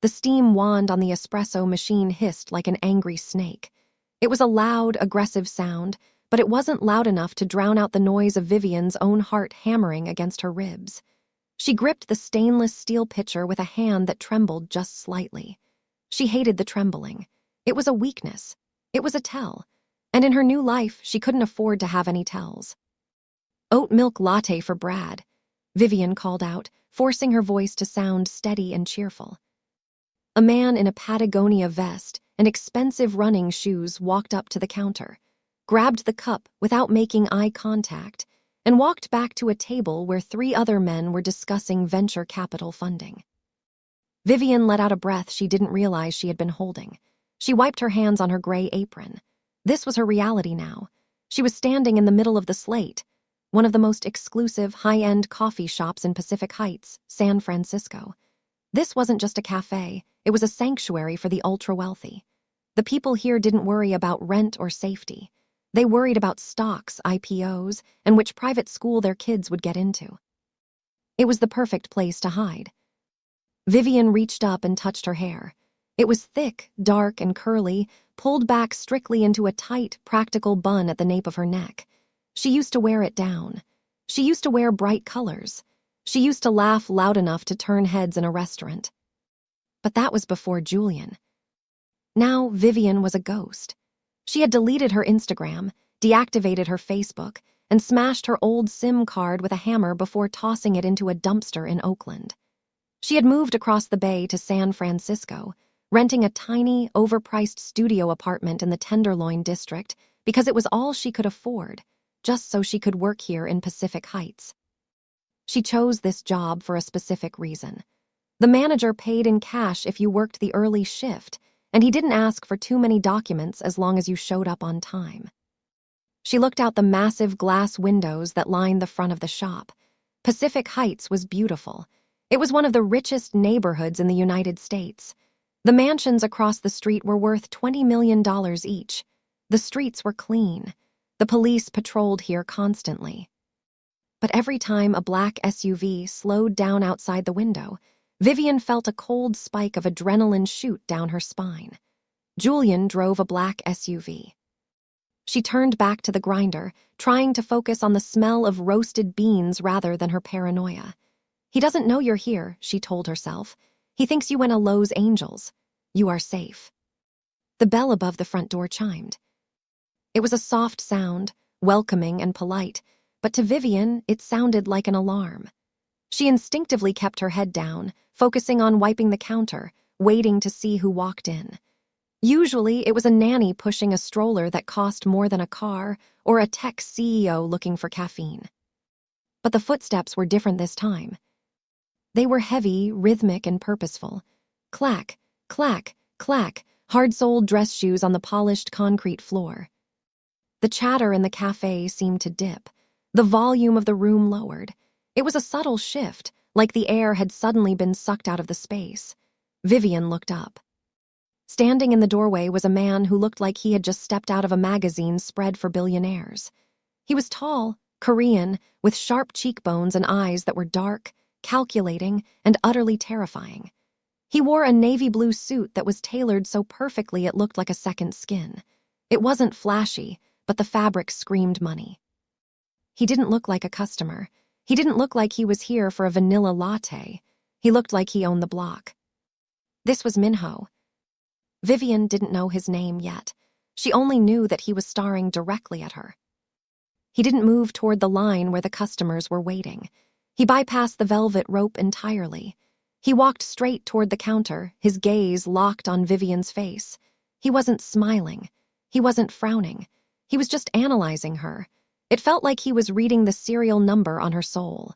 The steam wand on the espresso machine hissed like an angry snake. It was a loud, aggressive sound, but it wasn't loud enough to drown out the noise of Vivian's own heart hammering against her ribs. She gripped the stainless steel pitcher with a hand that trembled just slightly. She hated the trembling. It was a weakness. It was a tell. And in her new life, she couldn't afford to have any tells. "Oat milk latte for Brad," Vivian called out, forcing her voice to sound steady and cheerful. A man in a Patagonia vest and expensive running shoes walked up to the counter, grabbed the cup without making eye contact, and walked back to a table where 3 other men were discussing venture capital funding. Vivian let out a breath she didn't realize she had been holding. She wiped her hands on her gray apron. This was her reality now. She was standing in the middle of the Slate, one of the most exclusive, high-end coffee shops in Pacific Heights, San Francisco. This wasn't just a cafe, it was a sanctuary for the ultra-wealthy. The people here didn't worry about rent or safety. They worried about stocks, IPOs, and which private school their kids would get into. It was the perfect place to hide. Vivian reached up and touched her hair. It was thick, dark, and curly, pulled back strictly into a tight, practical bun at the nape of her neck. She used to wear it down. She used to wear bright colors. She used to laugh loud enough to turn heads in a restaurant. But that was before Julian. Now Vivian was a ghost. She had deleted her Instagram, deactivated her Facebook, and smashed her old SIM card with a hammer before tossing it into a dumpster in Oakland. She had moved across the bay to San Francisco, renting a tiny, overpriced studio apartment in the Tenderloin district because it was all she could afford, just so she could work here in Pacific Heights. She chose this job for a specific reason. The manager paid in cash if you worked the early shift, and he didn't ask for too many documents as long as you showed up on time. She looked out the massive glass windows that lined the front of the shop. Pacific Heights was beautiful. It was one of the richest neighborhoods in the United States. The mansions across the street were worth $20 million each. The streets were clean. The police patrolled here constantly. But every time a black SUV slowed down outside the window, Vivian felt a cold spike of adrenaline shoot down her spine. Julian drove a black SUV. She turned back to the grinder, trying to focus on the smell of roasted beans rather than her paranoia. "He doesn't know you're here," she told herself. "He thinks you went to Los Angeles. You are safe." The bell above the front door chimed. It was a soft sound, welcoming and polite, but to Vivian, it sounded like an alarm. She instinctively kept her head down, focusing on wiping the counter, waiting to see who walked in. Usually, it was a nanny pushing a stroller that cost more than a car, or a tech CEO looking for caffeine. But the footsteps were different this time. They were heavy, rhythmic, and purposeful. Clack, clack, clack, hard-soled dress shoes on the polished concrete floor. The chatter in the cafe seemed to dip. The volume of the room lowered. It was a subtle shift, like the air had suddenly been sucked out of the space. Vivian looked up. Standing in the doorway was a man who looked like he had just stepped out of a magazine spread for billionaires. He was tall, Korean, with sharp cheekbones and eyes that were dark, calculating, and utterly terrifying. He wore a navy blue suit that was tailored so perfectly it looked like a second skin. It wasn't flashy, but the fabric screamed money. He didn't look like a customer. He didn't look like he was here for a vanilla latte. He looked like he owned the block. This was Minho. Vivian didn't know his name yet. She only knew that he was staring directly at her. He didn't move toward the line where the customers were waiting. He bypassed the velvet rope entirely. He walked straight toward the counter, his gaze locked on Vivian's face. He wasn't smiling. He wasn't frowning. He was just analyzing her. It felt like he was reading the serial number on her soul.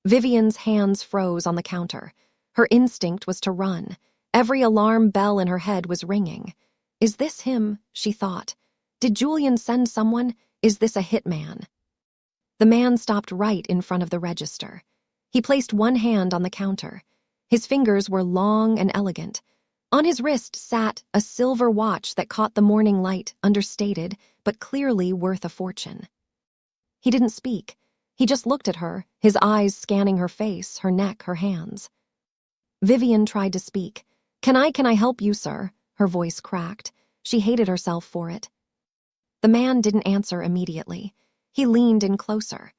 Vivian's hands froze on the counter. Her instinct was to run. Every alarm bell in her head was ringing. Is this him? She thought. Did Julian send someone? Is this a hitman? The man stopped right in front of the register. He placed one hand on the counter. His fingers were long and elegant. On his wrist sat a silver watch that caught the morning light, understated, but clearly worth a fortune. He didn't speak. He just looked at her, his eyes scanning her face, her neck, her hands. Vivian tried to speak. Can I help you, sir?" Her voice cracked. She hated herself for it. The man didn't answer immediately. He leaned in closer.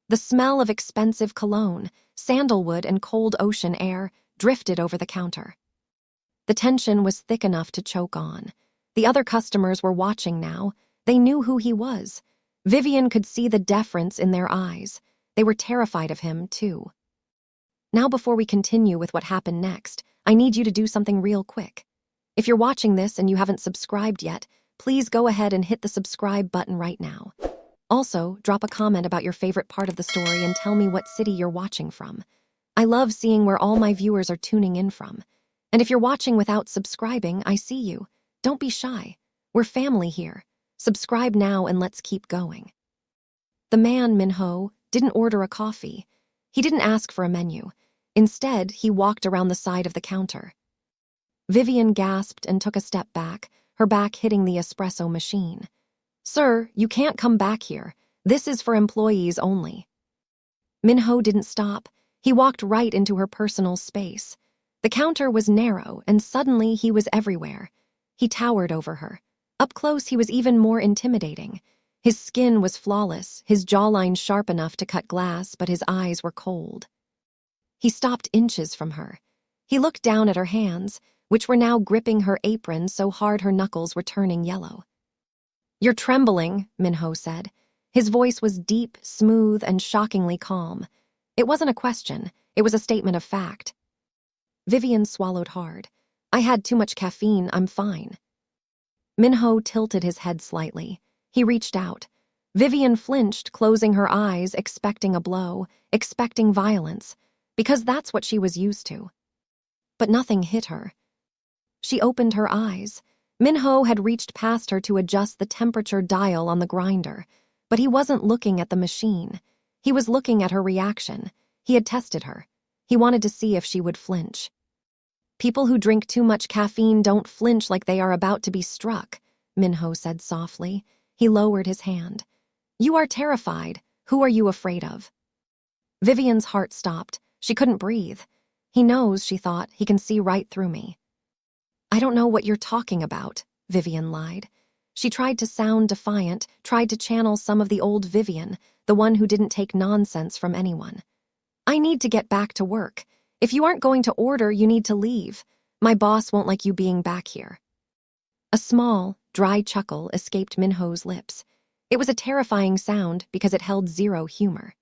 The smell of expensive cologne, sandalwood, and cold ocean air drifted over the counter. The tension was thick enough to choke on. The other customers were watching now. They knew who he was. Vivian could see the deference in their eyes. They were terrified of him, too. "Now, before we continue with what happened next, I need you to do something real quick. If you're watching this and you haven't subscribed yet, please go ahead and hit the subscribe button right now. Also, drop a comment about your favorite part of the story and tell me what city you're watching from. I love seeing where all my viewers are tuning in from. And if you're watching without subscribing, I see you. Don't be shy. We're family here. Subscribe now and let's keep going." The man, Minho, didn't order a coffee. He didn't ask for a menu. Instead, he walked around the side of the counter. Vivian gasped and took a step back, her back hitting the espresso machine. "Sir, you can't come back here. This is for employees only." Minho didn't stop. He walked right into her personal space. The counter was narrow, and suddenly he was everywhere. He towered over her. Up close, he was even more intimidating. His skin was flawless, his jawline sharp enough to cut glass, but his eyes were cold. He stopped inches from her. He looked down at her hands, which were now gripping her apron so hard her knuckles were turning yellow. "You're trembling," Minho said. His voice was deep, smooth, and shockingly calm. It wasn't a question, it was a statement of fact. Vivian swallowed hard. "I had too much caffeine, I'm fine." Minho tilted his head slightly. He reached out. Vivian flinched, closing her eyes, expecting a blow, expecting violence, because that's what she was used to. But nothing hit her. She opened her eyes. Minho had reached past her to adjust the temperature dial on the grinder, but he wasn't looking at the machine. He was looking at her reaction. He had tested her. He wanted to see if she would flinch. "People who drink too much caffeine don't flinch like they are about to be struck," Minho said softly. He lowered his hand. "You are terrified. Who are you afraid of?" Vivian's heart stopped. She couldn't breathe. "He knows," she thought. "He can see right through me." "I don't know what you're talking about," Vivian lied. She tried to sound defiant, tried to channel some of the old Vivian, the one who didn't take nonsense from anyone. "I need to get back to work. If you aren't going to order, you need to leave. My boss won't like you being back here." A small, dry chuckle escaped Minho's lips. It was a terrifying sound because it held zero humor.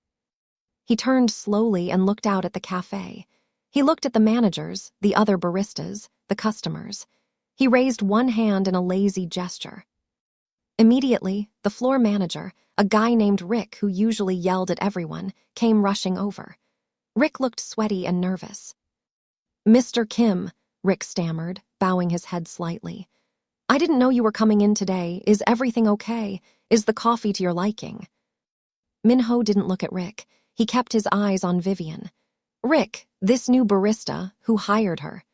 He turned slowly and looked out at the café. He looked at the managers, the other baristas, the customers. He raised one hand in a lazy gesture. Immediately, the floor manager, a guy named Rick who usually yelled at everyone, came rushing over. Rick looked sweaty and nervous. "Mr. Kim," Rick stammered, bowing his head slightly. "I didn't know you were coming in today. Is everything okay? Is the coffee to your liking?" Minho didn't look at Rick. He kept his eyes on Vivian. "Rick, this new barista, who hired her?"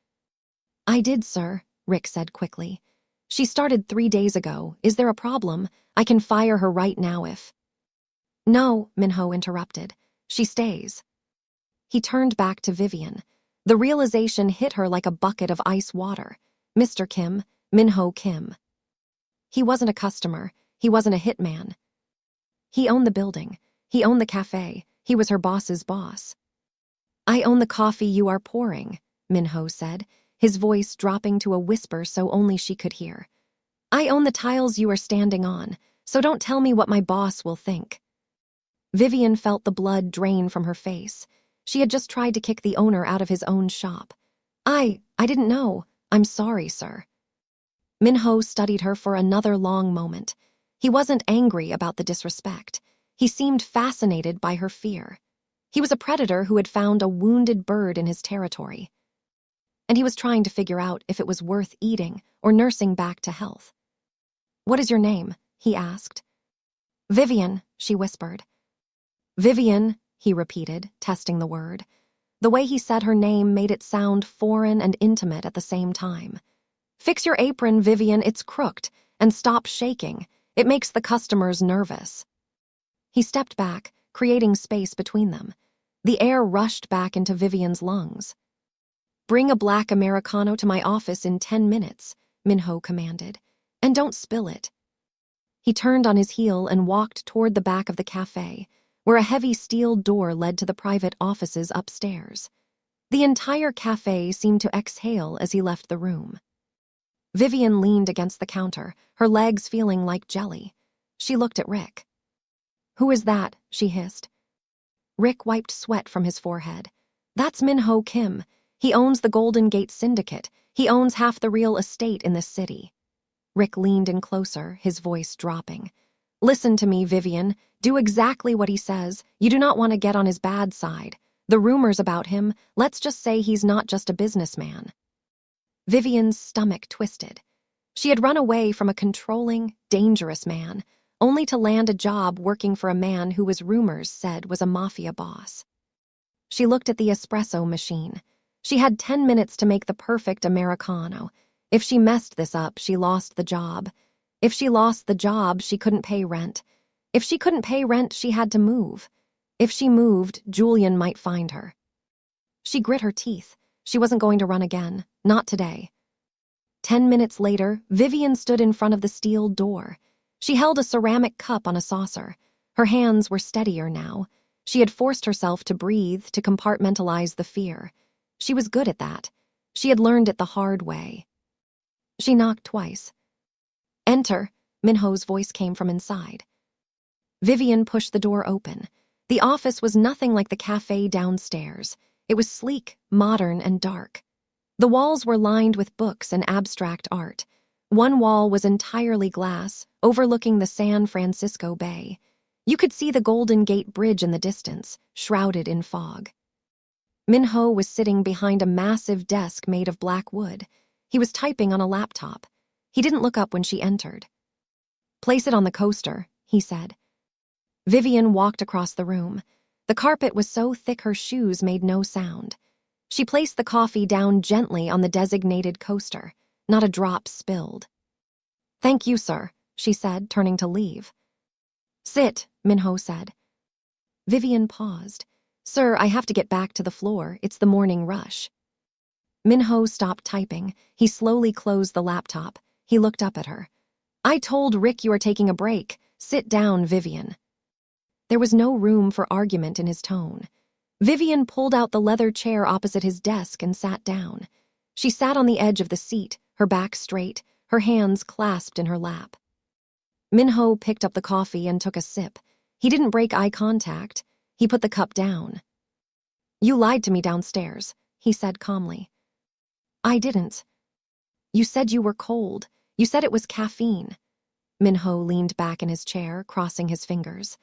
"I did, sir," Rick said quickly. "She started 3 days ago. Is there a problem? I can fire her right now if—" "No," Minho interrupted. "She stays." He turned back to Vivian. The realization hit her like a bucket of ice water. Mr. Kim, Minho Kim. He wasn't a customer. He wasn't a hitman. He owned the building. He owned the café. He was her boss's boss. "I own the coffee you are pouring," Minho said, his voice dropping to a whisper so only she could hear. "I own the tiles you are standing on, so don't tell me what my boss will think." Vivian felt the blood drain from her face. She had just tried to kick the owner out of his own shop. I didn't know. I'm sorry, sir." Minho studied her for another long moment. He wasn't angry about the disrespect. He seemed fascinated by her fear. He was a predator who had found a wounded bird in his territory. And he was trying to figure out if it was worth eating or nursing back to health. "What is your name?" he asked. "Vivian," she whispered. "Vivian," he repeated, testing the word. The way he said her name made it sound foreign and intimate at the same time. "Fix your apron, Vivian, it's crooked, and stop shaking. It makes the customers nervous." He stepped back, creating space between them. The air rushed back into Vivian's lungs. Bring a black Americano to my office in 10 minutes, Minho commanded. And don't spill it. He turned on his heel and walked toward the back of the café, where a heavy steel door led to the private offices upstairs. The entire café seemed to exhale as he left the room. Vivian leaned against the counter, her legs feeling like jelly. She looked at Rick. "Who is that?" she hissed. Rick wiped sweat from his forehead. "That's Minho Kim. He owns the Golden Gate Syndicate. He owns half the real estate in this city." Rick leaned in closer, his voice dropping. "Listen to me, Vivian. Do exactly what he says. You do not want to get on his bad side. The rumors about him, let's just say he's not just a businessman." Vivian's stomach twisted. She had run away from a controlling, dangerous man, only to land a job working for a man who rumors said was a mafia boss. She looked at the espresso machine. She had 10 minutes to make the perfect Americano. If she messed this up, she lost the job. If she lost the job, she couldn't pay rent. If she couldn't pay rent, she had to move. If she moved, Julian might find her. She grit her teeth. She wasn't going to run again. Not today. 10 minutes later, Vivian stood in front of the steel door. She held a ceramic cup on a saucer. Her hands were steadier now. She had forced herself to breathe, to compartmentalize the fear. She was good at that. She had learned it the hard way. She knocked twice. "Enter," Minho's voice came from inside. Vivian pushed the door open. The office was nothing like the cafe downstairs. It was sleek, modern, and dark. The walls were lined with books and abstract art. One wall was entirely glass, overlooking the San Francisco Bay. You could see the Golden Gate Bridge in the distance, shrouded in fog. Minho was sitting behind a massive desk made of black wood. He was typing on a laptop. He didn't look up when she entered. "Place it on the coaster," he said. Vivian walked across the room. The carpet was so thick her shoes made no sound. She placed the coffee down gently on the designated coaster. Not a drop spilled. "Thank you, sir," she said, turning to leave. "Sit," Minho said. Vivian paused. "Sir, I have to get back to the floor. It's the morning rush." Minho stopped typing. He slowly closed the laptop. He looked up at her. "I told Rick you are taking a break. Sit down, Vivian." There was no room for argument in his tone. Vivian pulled out the leather chair opposite his desk and sat down. She sat on the edge of the seat, her back straight, her hands clasped in her lap. Minho picked up the coffee and took a sip. He didn't break eye contact. He put the cup down. "You lied to me downstairs," he said calmly. "I didn't. You said you were cold. You said it was caffeine." Minho leaned back in his chair, crossing his fingers.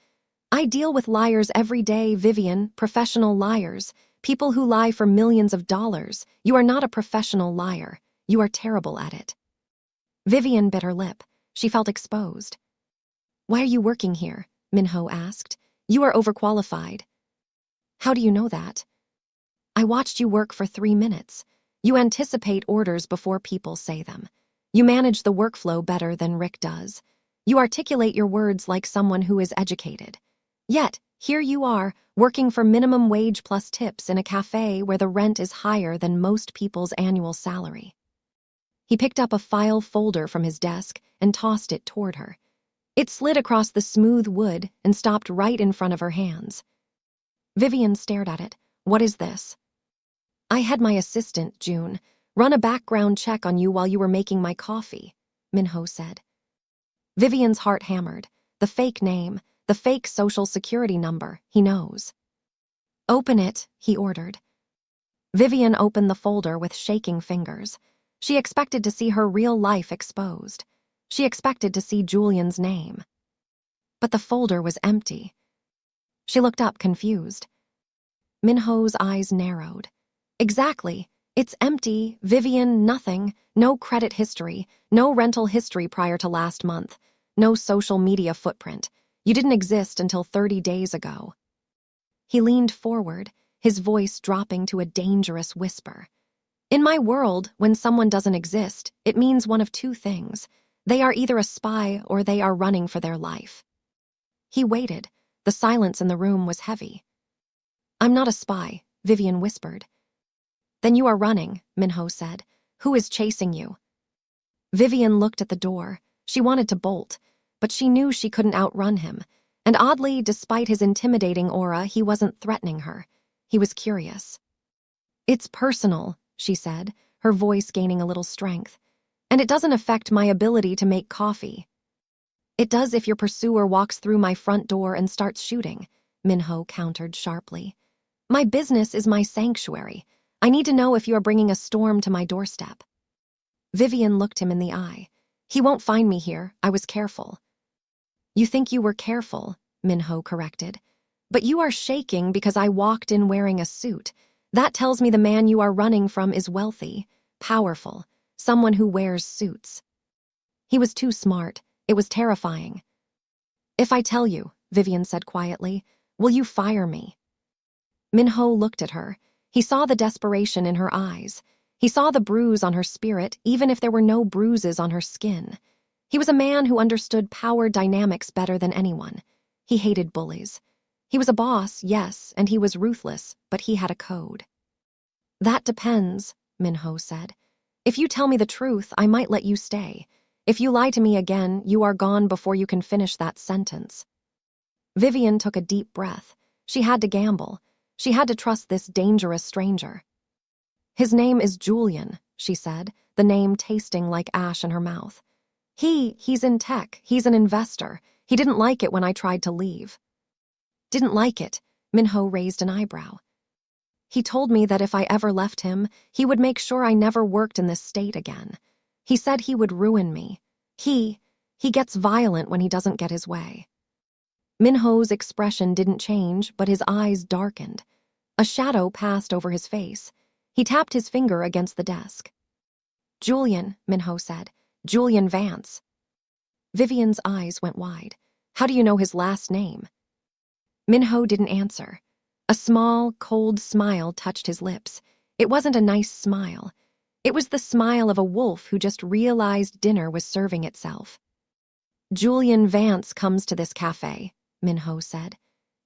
"I deal with liars every day, Vivian, professional liars, people who lie for millions of dollars. You are not a professional liar. You are terrible at it." Vivian bit her lip. She felt exposed. "Why are you working here?" Minho asked. "You are overqualified." "How do you know that?" "I watched you work for 3 minutes. You anticipate orders before people say them. You manage the workflow better than Rick does. You articulate your words like someone who is educated. Yet, here you are, working for minimum wage plus tips in a cafe where the rent is higher than most people's annual salary." He picked up a file folder from his desk and tossed it toward her. It slid across the smooth wood and stopped right in front of her hands. Vivian stared at it. "What is this?" "I had my assistant, June, run a background check on you while you were making my coffee," Minho said. Vivian's heart hammered. The fake name, the fake social security number, he knows. "Open it," he ordered. Vivian opened the folder with shaking fingers. She expected to see her real life exposed. She expected to see Julian's name. But the folder was empty. She looked up, confused. Minho's eyes narrowed. "Exactly. It's empty, Vivian, nothing. No credit history, no rental history prior to last month, no social media footprint. You didn't exist until 30 days ago." He leaned forward, his voice dropping to a dangerous whisper. "In my world, when someone doesn't exist, it means one of two things. They are either a spy or they are running for their life." He waited. The silence in the room was heavy. "I'm not a spy," Vivian whispered. Then you are running, Minho said. Who is chasing you? Vivian looked at the door. She wanted to bolt, but she knew she couldn't outrun him. And oddly, despite his intimidating aura, he wasn't threatening her. He was curious. It's personal, she said, her voice gaining a little strength. And it doesn't affect my ability to make coffee. It does if your pursuer walks through my front door and starts shooting, Minho countered sharply. My business is my sanctuary. I need to know if you are bringing a storm to my doorstep. Vivian looked him in the eye. He won't find me here. I was careful. You think you were careful, Minho corrected. But you are shaking because I walked in wearing a suit. That tells me the man you are running from is wealthy, powerful, someone who wears suits. He was too smart. It was terrifying. If I tell you, Vivian said quietly, will you fire me? Minho looked at her. He saw the desperation in her eyes. He saw the bruise on her spirit, even if there were no bruises on her skin. He was a man who understood power dynamics better than anyone. He hated bullies. He was a boss, yes, and he was ruthless, but he had a code. That depends, Minho said. If you tell me the truth, I might let you stay. If you lie to me again, you are gone before you can finish that sentence. Vivian took a deep breath. She had to gamble. She had to trust this dangerous stranger. His name is Julian, she said, the name tasting like ash in her mouth. He's in tech. He's an investor. He didn't like it when I tried to leave. Didn't like it, Minho raised an eyebrow. He told me that if I ever left him, he would make sure I never worked in this state again. He said he would ruin me. He gets violent when he doesn't get his way. Minho's expression didn't change, but his eyes darkened. A shadow passed over his face. He tapped his finger against the desk. Julian, Minho said. Julian Vance. Vivian's eyes went wide. How do you know his last name? Minho didn't answer. A small, cold smile touched his lips. It wasn't a nice smile. It was the smile of a wolf who just realized dinner was serving itself. Julian Vance comes to this café, Minho said.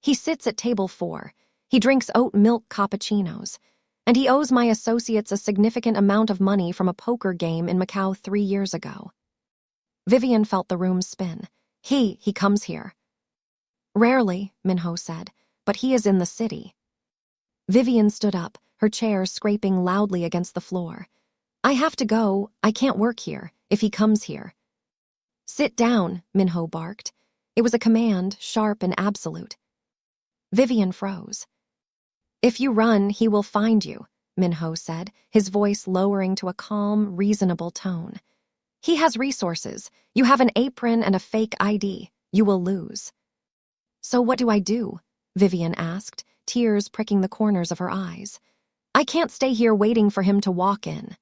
He sits at table 4. He drinks oat milk cappuccinos. And he owes my associates a significant amount of money from a poker game in Macau 3 years ago. Vivian felt the room spin. He comes here. Rarely, Minho said, but he is in the city. Vivian stood up, her chair scraping loudly against the floor. I have to go. I can't work here, if he comes here. Sit down, Minho barked. It was a command, sharp and absolute. Vivian froze. If you run, he will find you, Minho said, his voice lowering to a calm, reasonable tone. He has resources. You have an apron and a fake ID. You will lose. So what do I do? Vivian asked, tears pricking the corners of her eyes. I can't stay here waiting for him to walk in.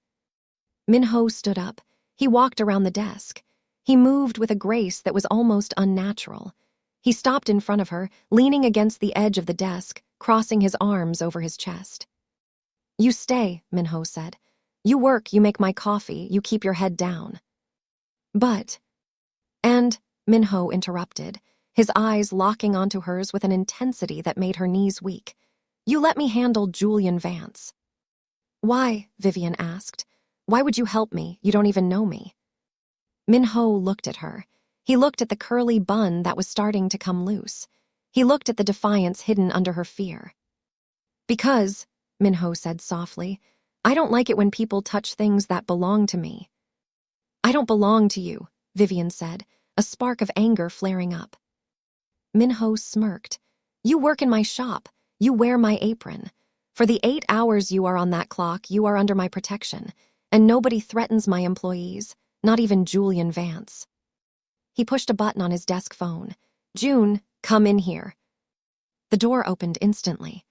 Minho stood up. He walked around the desk. He moved with a grace that was almost unnatural. He stopped in front of her, leaning against the edge of the desk, crossing his arms over his chest. You stay, Minho said. You work, you make my coffee, you keep your head down. But... And, Minho interrupted, his eyes locking onto hers with an intensity that made her knees weak. You let me handle Julian Vance. Why? Vivian asked. Why would you help me? You don't even know me. Minho looked at her. He looked at the curly bun that was starting to come loose. He looked at the defiance hidden under her fear. Because, Minho said softly, I don't like it when people touch things that belong to me. I don't belong to you, Vivian said, a spark of anger flaring up. Minho smirked. You work in my shop. You wear my apron. For the 8 hours you are on that clock, you are under my protection, and nobody threatens my employees, not even Julian Vance. He pushed a button on his desk phone. June, come in here. The door opened instantly.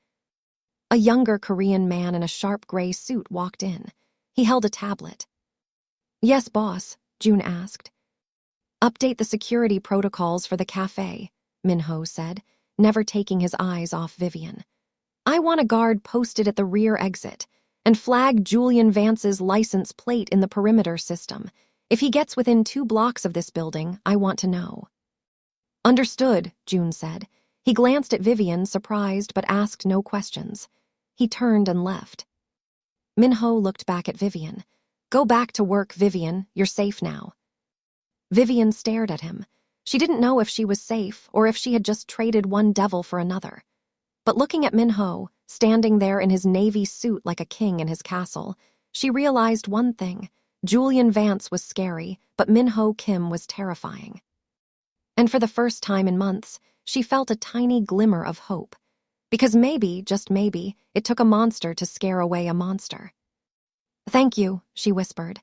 A younger Korean man in a sharp gray suit walked in. He held a tablet. Yes, boss, June asked. Update the security protocols for the café, Minho said, never taking his eyes off Vivian. I want a guard posted at the rear exit, and flag Julian Vance's license plate in the perimeter system. If he gets within 2 blocks of this building, I want to know. Understood, June said. He glanced at Vivian, surprised, but asked no questions. He turned and left. Minho looked back at Vivian. Go back to work, Vivian. You're safe now. Vivian stared at him. She didn't know if she was safe or if she had just traded one devil for another. But looking at Minho, standing there in his navy suit like a king in his castle, she realized one thing. Julian Vance was scary, but Minho Kim was terrifying. And for the first time in months, she felt a tiny glimmer of hope. Because maybe, just maybe, it took a monster to scare away a monster. Thank you, she whispered.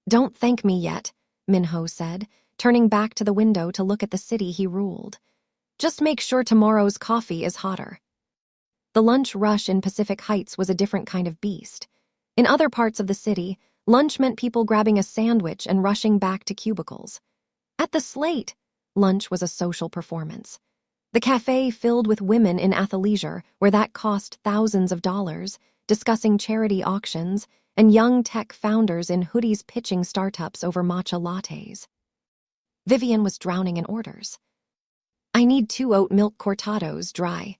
Don't thank me yet, Minho said, turning back to the window to look at the city he ruled. Just make sure tomorrow's coffee is hotter. The lunch rush in Pacific Heights was a different kind of beast. In other parts of the city, lunch meant people grabbing a sandwich and rushing back to cubicles. At the Slate, lunch was a social performance. The café filled with women in athleisure, where that cost thousands of dollars, discussing charity auctions, and young tech founders in hoodies pitching startups over matcha lattes. Vivian was drowning in orders. I need 2 oat milk cortados, dry.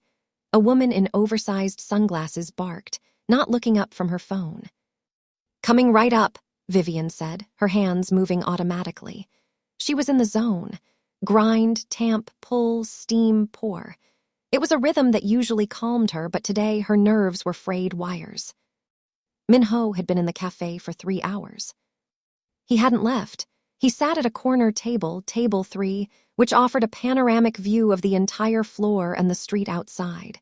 A woman in oversized sunglasses barked, not looking up from her phone. Coming right up, Vivian said, her hands moving automatically. She was in the zone. Grind, tamp, pull, steam, pour. It was a rhythm that usually calmed her, but today her nerves were frayed wires. Minho had been in the cafe for 3 hours. He hadn't left. He sat at a corner table, table 3, which offered a panoramic view of the entire floor and the street outside.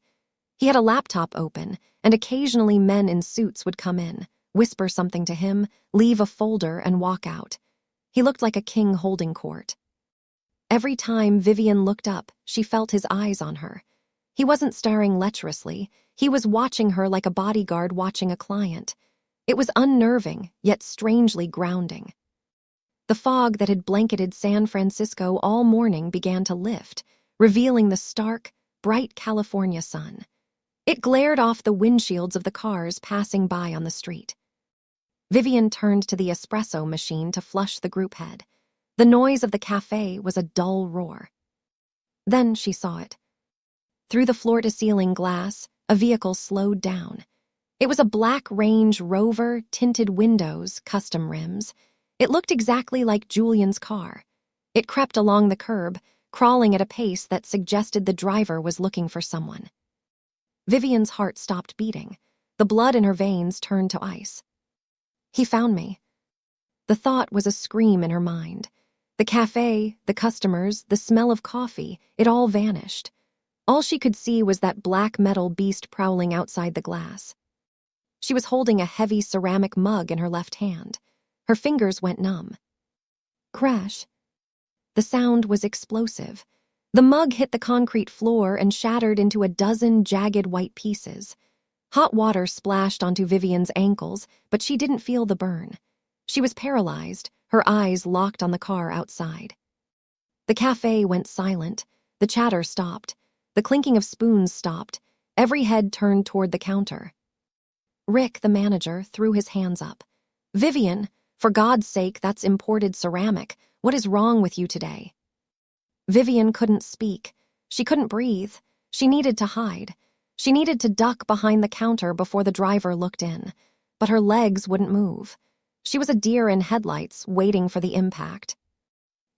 He had a laptop open, and occasionally men in suits would come in, whisper something to him, leave a folder, and walk out. He looked like a king holding court. Every time Vivian looked up, she felt his eyes on her. He wasn't staring lecherously. He was watching her like a bodyguard watching a client. It was unnerving, yet strangely grounding. The fog that had blanketed San Francisco all morning began to lift, revealing the stark, bright California sun. It glared off the windshields of the cars passing by on the street. Vivian turned to the espresso machine to flush the group head. The noise of the cafe was a dull roar. Then she saw it. Through the floor-to-ceiling glass, a vehicle slowed down. It was a black Range Rover, tinted windows, custom rims. It looked exactly like Julian's car. It crept along the curb, crawling at a pace that suggested the driver was looking for someone. Vivian's heart stopped beating. The blood in her veins turned to ice. He found me. The thought was a scream in her mind. The cafe, the customers, the smell of coffee, it all vanished. All she could see was that black metal beast prowling outside the glass. She was holding a heavy ceramic mug in her left hand. Her fingers went numb. Crash. The sound was explosive. The mug hit the concrete floor and shattered into a dozen jagged white pieces. Hot water splashed onto Vivian's ankles, but she didn't feel the burn. She was paralyzed, her eyes locked on the car outside. The cafe went silent. The chatter stopped. The clinking of spoons stopped. Every head turned toward the counter. Rick, the manager, threw his hands up. Vivian, for God's sake, that's imported ceramic. What is wrong with you today? Vivian couldn't speak. She couldn't breathe. She needed to hide. She needed to duck behind the counter before the driver looked in. But her legs wouldn't move. She was a deer in headlights, waiting for the impact.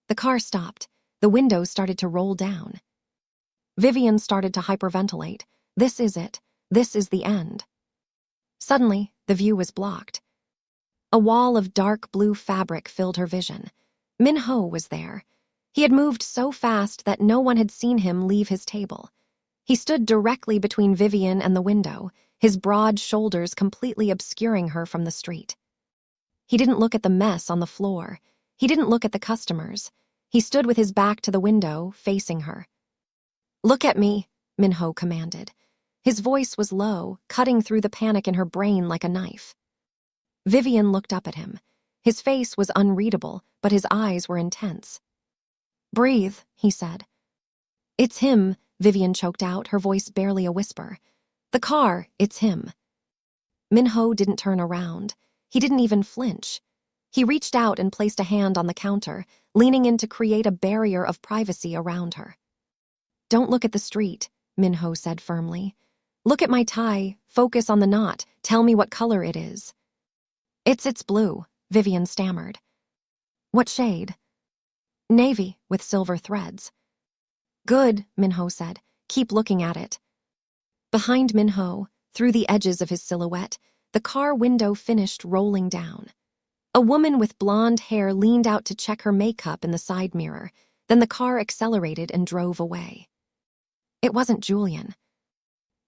The car stopped. The windows started to roll down. Vivian started to hyperventilate. This is it. This is the end. Suddenly, the view was blocked. A wall of dark blue fabric filled her vision. Minho was there. He had moved so fast that no one had seen him leave his table. He stood directly between Vivian and the window, his broad shoulders completely obscuring her from the street. He didn't look at the mess on the floor. He didn't look at the customers. He stood with his back to the window, facing her. Look at me, Minho commanded. His voice was low, cutting through the panic in her brain like a knife. Vivian looked up at him. His face was unreadable, but his eyes were intense. Breathe, he said. It's him, Vivian choked out, her voice barely a whisper. The car, it's him. Minho didn't turn around. He didn't even flinch. He reached out and placed a hand on the counter, leaning in to create a barrier of privacy around her. Don't look at the street, Minho said firmly. Look at my tie. Focus on the knot. Tell me what color it is. It's blue, Vivian stammered. What shade? Navy, with silver threads. Good, Minho said. Keep looking at it. Behind Minho, through the edges of his silhouette, the car window finished rolling down. A woman with blonde hair leaned out to check her makeup in the side mirror. Then the car accelerated and drove away. It wasn't Julian.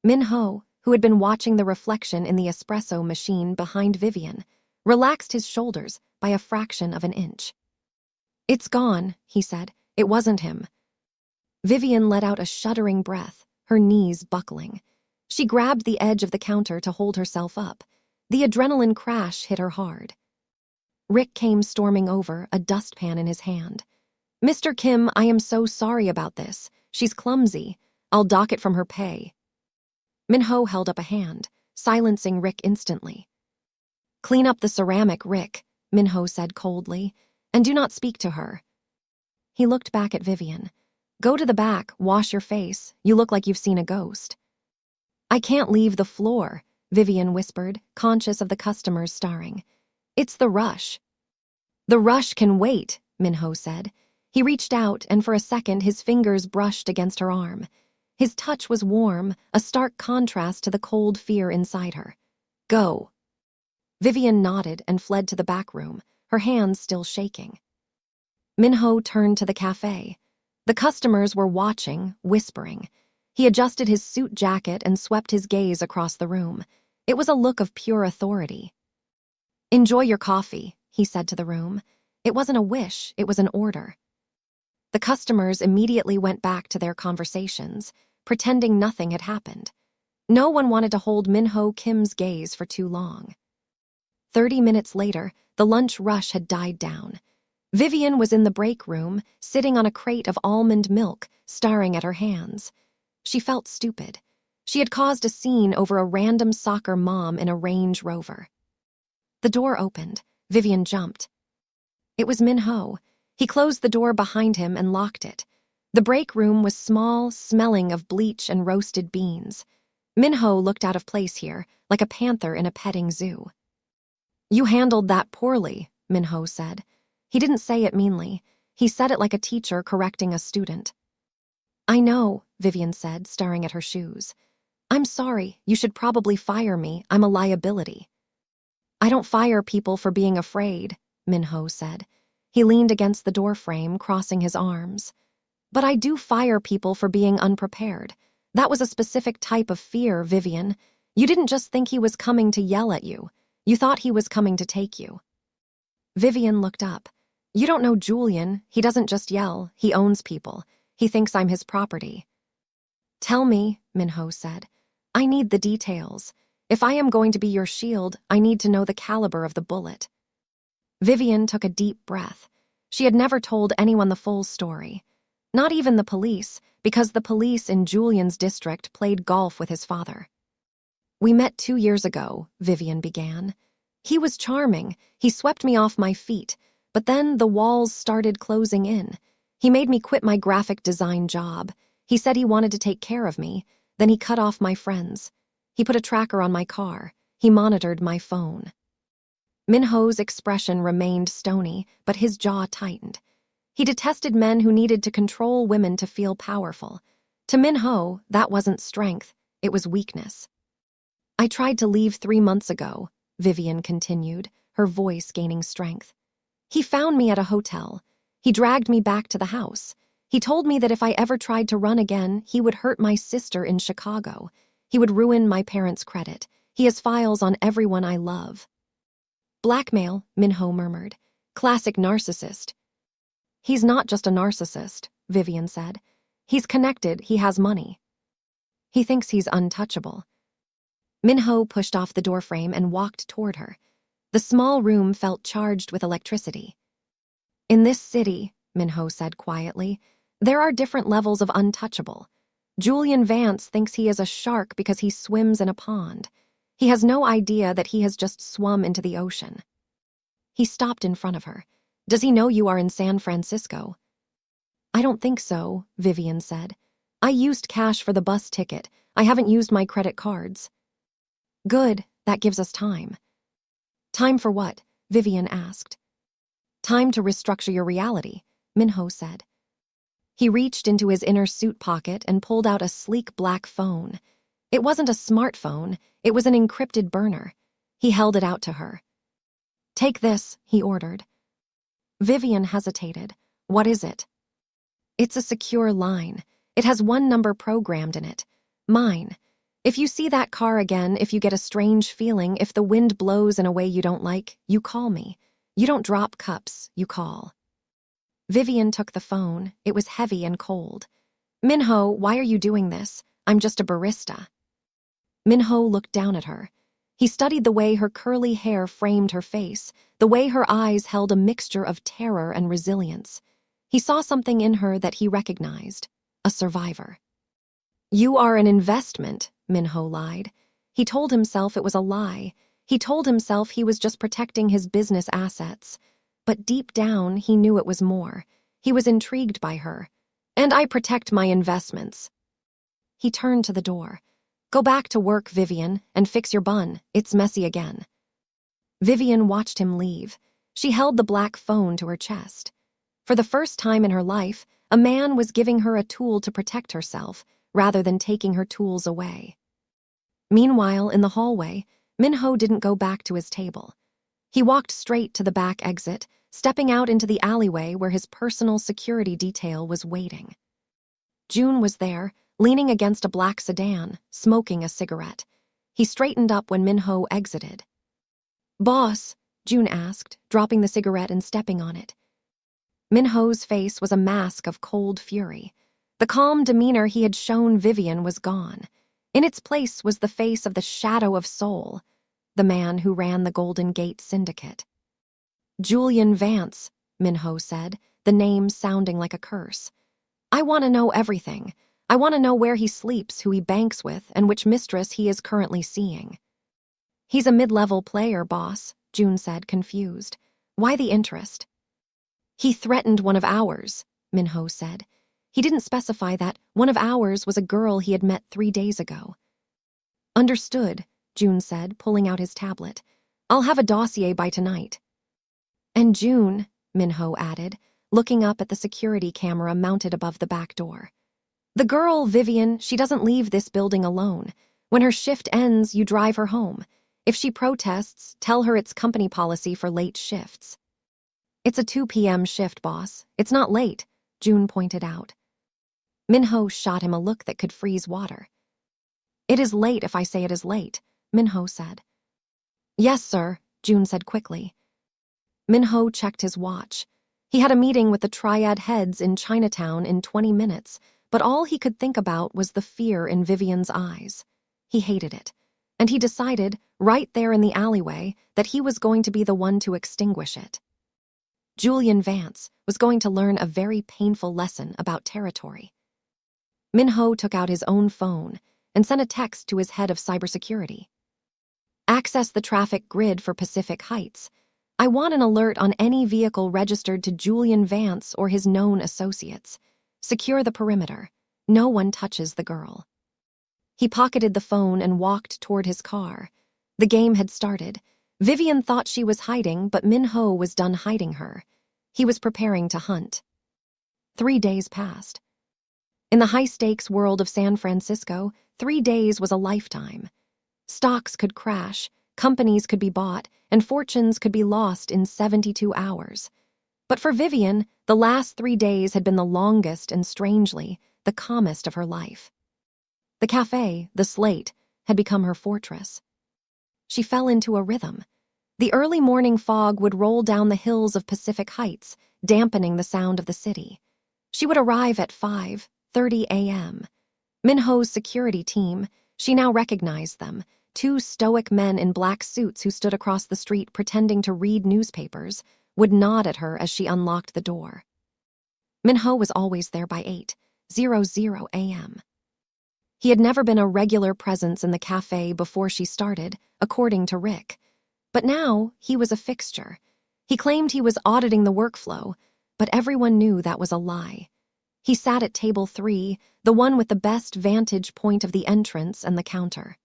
Minho, who had been watching the reflection in the espresso machine behind Vivian, relaxed his shoulders by a fraction of an inch. It's gone, he said. It wasn't him. Vivian let out a shuddering breath, her knees buckling. She grabbed the edge of the counter to hold herself up. The adrenaline crash hit her hard. Rick came storming over, a dustpan in his hand. Mr. Kim, I am so sorry about this. She's clumsy. I'll dock it from her pay. Minho held up a hand, silencing Rick instantly. Clean up the ceramic, Rick, Minho said coldly, and do not speak to her. He looked back at Vivian. Go to the back, wash your face. You look like you've seen a ghost. I can't leave the floor, Vivian whispered, conscious of the customers staring. It's the rush. The rush can wait, Minho said. He reached out, and for a second his fingers brushed against her arm. His touch was warm, a stark contrast to the cold fear inside her. Go. Vivian nodded and fled to the back room, her hands still shaking. Minho turned to the café. The customers were watching, whispering. He adjusted his suit jacket and swept his gaze across the room. It was a look of pure authority. Enjoy your coffee, he said to the room. It wasn't a wish, it was an order. The customers immediately went back to their conversations, pretending nothing had happened. No one wanted to hold Minho Kim's gaze for too long. 30 minutes later, the lunch rush had died down. Vivian was in the break room, sitting on a crate of almond milk, staring at her hands. She felt stupid. She had caused a scene over a random soccer mom in a Range Rover. The door opened. Vivian jumped. It was Minho. He closed the door behind him and locked it. The break room was small, smelling of bleach and roasted beans. Minho looked out of place here, like a panther in a petting zoo. You handled that poorly, Minho said. He didn't say it meanly. He said it like a teacher correcting a student. I know, Vivian said, staring at her shoes. I'm sorry. You should probably fire me. I'm a liability. I don't fire people for being afraid, Minho said. He leaned against the doorframe, crossing his arms. But I do fire people for being unprepared. That was a specific type of fear, Vivian. You didn't just think he was coming to yell at you. You thought he was coming to take you. Vivian looked up. You don't know Julian. He doesn't just yell. He owns people. He thinks I'm his property. Tell me, Minho said. I need the details. If I am going to be your shield, I need to know the caliber of the bullet. Vivian took a deep breath. She had never told anyone the full story. Not even the police, because the police in Julian's district played golf with his father. We met 2 years ago, Vivian began. He was charming. He swept me off my feet, but then the walls started closing in. He made me quit my graphic design job. He said he wanted to take care of me. Then he cut off my friends. He put a tracker on my car. He monitored my phone. Minho's expression remained stony, but his jaw tightened. He detested men who needed to control women to feel powerful. To Minho, that wasn't strength, it was weakness. I tried to leave 3 months ago, Vivian continued, her voice gaining strength. He found me at a hotel. He dragged me back to the house. He told me that if I ever tried to run again, he would hurt my sister in Chicago. He would ruin my parents' credit. He has files on everyone I love. Blackmail, Minho murmured. Classic narcissist. He's not just a narcissist, Vivian said. He's connected, he has money. He thinks he's untouchable. Minho pushed off the doorframe and walked toward her. The small room felt charged with electricity. In this city, Minho said quietly, there are different levels of untouchable. Julian Vance thinks he is a shark because he swims in a pond. He has no idea that he has just swum into the ocean. He stopped in front of her. Does he know you are in San Francisco? I don't think so, Vivian said. I used cash for the bus ticket. I haven't used my credit cards. Good, that gives us time. Time for what? Vivian asked. Time to restructure your reality, Minho said. He reached into his inner suit pocket and pulled out a sleek black phone. It wasn't a smartphone, it was an encrypted burner. He held it out to her. Take this, he ordered. Vivian hesitated. What is it? It's a secure line. It has one number programmed in it. Mine. If you see that car again, if you get a strange feeling, if the wind blows in a way you don't like, you call me. You don't drop cups, you call. Vivian took the phone. It was heavy and cold. Minho, why are you doing this? I'm just a barista. Minho looked down at her. He studied the way her curly hair framed her face, the way her eyes held a mixture of terror and resilience. He saw something in her that he recognized, a survivor. You are an investment, Minho lied. He told himself it was a lie. He told himself he was just protecting his business assets. But deep down, he knew it was more. He was intrigued by her. And I protect my investments. He turned to the door. Go back to work, Vivian, and fix your bun. It's messy again. Vivian watched him leave. She held the black phone to her chest. For the first time in her life, a man was giving her a tool to protect herself, rather than taking her tools away. Meanwhile, in the hallway, Minho didn't go back to his table. He walked straight to the back exit, stepping out into the alleyway where his personal security detail was waiting. June was there, leaning against a black sedan, smoking a cigarette. He straightened up when Minho exited. Boss, June asked, dropping the cigarette and stepping on it. Minho's face was a mask of cold fury. The calm demeanor he had shown Vivian was gone. In its place was the face of the shadow of soul, the man who ran the Golden Gate Syndicate. Julian Vance, Minho said, the name sounding like a curse. I want to know everything. I want to know where he sleeps, who he banks with, and which mistress he is currently seeing. He's a mid-level player, boss, June said, confused. Why the interest? He threatened one of ours, Minho said. He didn't specify that. One of ours was a girl he had met 3 days ago. Understood, June said, pulling out his tablet. I'll have a dossier by tonight. And June, Minho added, looking up at the security camera mounted above the back door. The girl, Vivian, she doesn't leave this building alone. When her shift ends, you drive her home. If she protests, tell her it's company policy for late shifts. It's a 2 p.m. shift, boss. It's not late, June pointed out. Minho shot him a look that could freeze water. It is late if I say it is late, Minho said. Yes, sir, June said quickly. Minho checked his watch. He had a meeting with the Triad heads in Chinatown in 20 minutes, but all he could think about was the fear in Vivian's eyes. He hated it, and he decided, right there in the alleyway, that he was going to be the one to extinguish it. Julian Vance was going to learn a very painful lesson about territory. Minho took out his own phone and sent a text to his head of cybersecurity. Access the traffic grid for Pacific Heights. I want an alert on any vehicle registered to Julian Vance or his known associates. Secure the perimeter. No one touches the girl. He pocketed the phone and walked toward his car. The game had started. Vivian thought she was hiding, but Minho was done hiding her. He was preparing to hunt. 3 days passed. In the high-stakes world of San Francisco, 3 days was a lifetime. Stocks could crash, companies could be bought, and fortunes could be lost in 72 hours. But for Vivian, the last 3 days had been the longest and, strangely, the calmest of her life. The café, the Slate, had become her fortress. She fell into a rhythm. The early morning fog would roll down the hills of Pacific Heights, dampening the sound of the city. She would arrive at 5:30 a.m. Minho's security team, she now recognized them, 2 stoic men in black suits who stood across the street pretending to read newspapers, would nod at her as she unlocked the door. Minho was always there by 8:00 a.m. He had never been a regular presence in the café before she started, according to Rick. But now, he was a fixture. He claimed he was auditing the workflow, but everyone knew that was a lie. He sat at table 3, the one with the best vantage point of the entrance and the counter.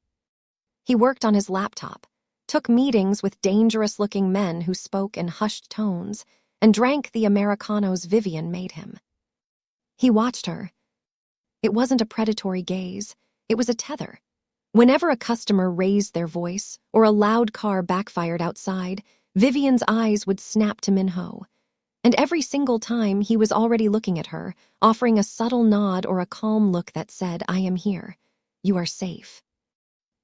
He worked on his laptop, took meetings with dangerous-looking men who spoke in hushed tones, and drank the Americanos Vivian made him. He watched her. It wasn't a predatory gaze, it was a tether. Whenever a customer raised their voice or a loud car backfired outside, Vivian's eyes would snap to Minho. And every single time he was already looking at her, offering a subtle nod or a calm look that said, "I am here. You are safe."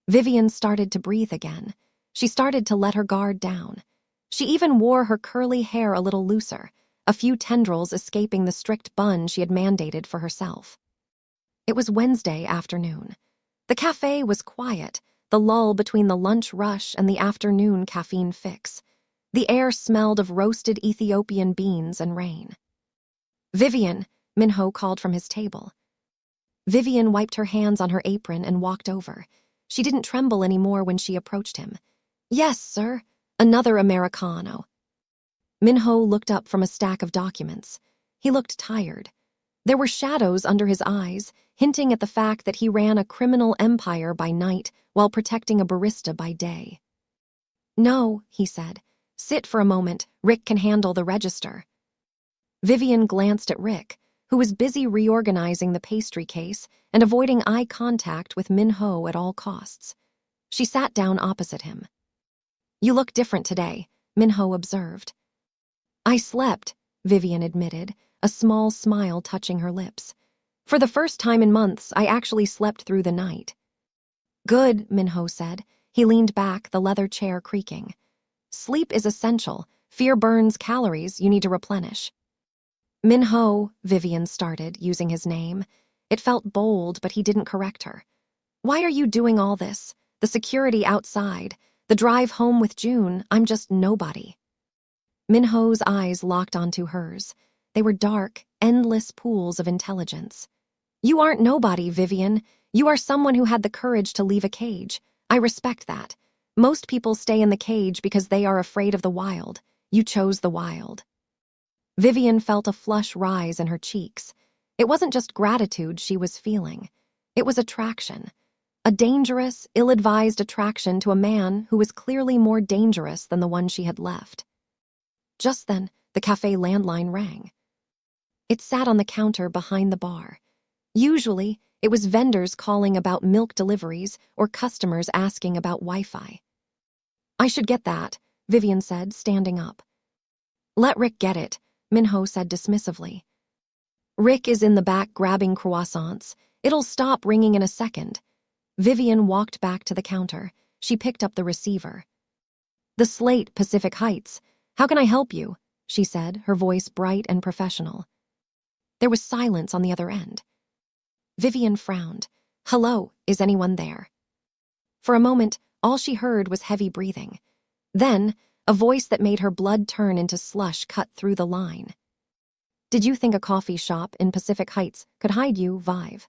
Vivian started to breathe again. She started to let her guard down. She even wore her curly hair a little looser, a few tendrils escaping the strict bun she had mandated for herself. It was Wednesday afternoon. The café was quiet, the lull between the lunch rush and the afternoon caffeine fix. The air smelled of roasted Ethiopian beans and rain. "Vivian," Minho called from his table. Vivian wiped her hands on her apron and walked over. She didn't tremble anymore when she approached him. "Yes, sir." Another Americano. Minho looked up from a stack of documents. He looked tired. There were shadows under his eyes, hinting at the fact that he ran a criminal empire by night while protecting a barista by day. "No," he said. "Sit for a moment. Rick can handle the register." Vivian glanced at Rick, who was busy reorganizing the pastry case and avoiding eye contact with Minho at all costs. She sat down opposite him. "You look different today," Minho observed. "I slept," Vivian admitted, a small smile touching her lips. "For the first time in months, I actually slept through the night." "Good," Minho said. He leaned back, the leather chair creaking. "Sleep is essential. Fear burns calories you need to replenish." "Minho," Vivian started, using his name. It felt bold, but he didn't correct her. "Why are you doing all this? The security outside, the drive home with June, I'm just nobody." Minho's eyes locked onto hers. They were dark, endless pools of intelligence. "You aren't nobody, Vivian. You are someone who had the courage to leave a cage. I respect that. Most people stay in the cage because they are afraid of the wild. You chose the wild." Vivian felt a flush rise in her cheeks. It wasn't just gratitude she was feeling. It was attraction. A dangerous, ill-advised attraction to a man who was clearly more dangerous than the one she had left. Just then, the cafe landline rang. It sat on the counter behind the bar. Usually, it was vendors calling about milk deliveries or customers asking about Wi-Fi. "I should get that," Vivian said, standing up. "Let Rick get it," Minho said dismissively. "Rick is in the back grabbing croissants. It'll stop ringing in a second." Vivian walked back to the counter. She picked up the receiver. "The Slate, Pacific Heights. How can I help you?" she said, her voice bright and professional. There was silence on the other end. Vivian frowned. "Hello, is anyone there?" For a moment, all she heard was heavy breathing. Then, a voice that made her blood turn into slush cut through the line. "Did you think a coffee shop in Pacific Heights could hide you, Vive?"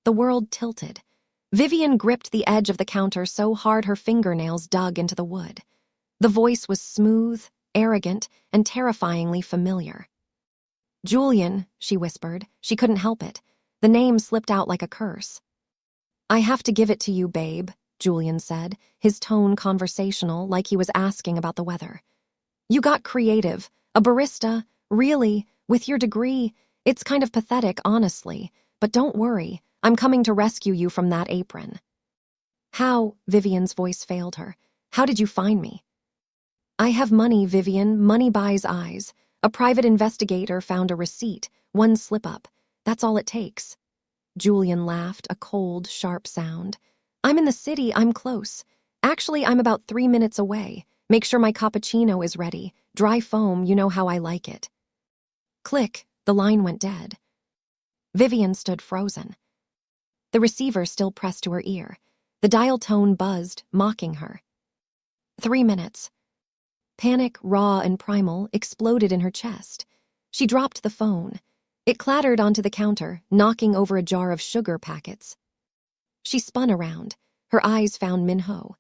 The world tilted. Vivian gripped the edge of the counter so hard her fingernails dug into the wood. The voice was smooth, arrogant, and terrifyingly familiar. "Julian," she whispered. She couldn't help it. The name slipped out like a curse. "I have to give it to you, babe," Julian said, his tone conversational, like he was asking about the weather. "You got creative. A barista, really, with your degree. It's kind of pathetic, honestly. But don't worry, I'm coming to rescue you from that apron." "How?" Vivian's voice failed her. "How did you find me?" "I have money, Vivian. Money buys eyes. A private investigator found a receipt, one slip-up. That's all it takes." Julian laughed, a cold, sharp sound. "I'm in the city, I'm close. Actually, I'm about 3 minutes away. Make sure my cappuccino is ready. Dry foam, you know how I like it." Click, the line went dead. Vivian stood frozen. The receiver still pressed to her ear. The dial tone buzzed, mocking her. 3 minutes. Panic, raw and primal, exploded in her chest. She dropped the phone. It clattered onto the counter, knocking over a jar of sugar packets. She spun around. Her eyes found Minho.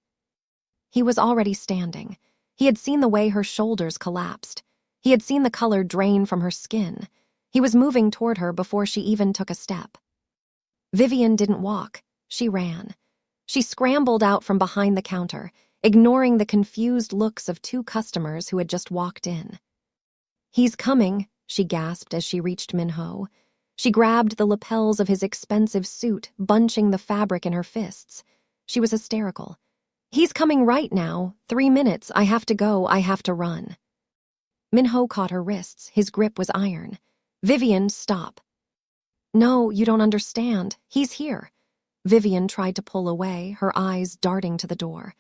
He was already standing. He had seen the way her shoulders collapsed. He had seen the color drain from her skin. He was moving toward her before she even took a step. Vivian didn't walk. She ran. She scrambled out from behind the counter, ignoring the confused looks of two customers who had just walked in. "He's coming," she gasped as she reached Minho. She grabbed the lapels of his expensive suit, bunching the fabric in her fists. She was hysterical. "He's coming right now. 3 minutes. I have to go. I have to run." Minho caught her wrists. His grip was iron. "Vivian, stop." "No, you don't understand. He's here." Vivian tried to pull away, her eyes darting to the door.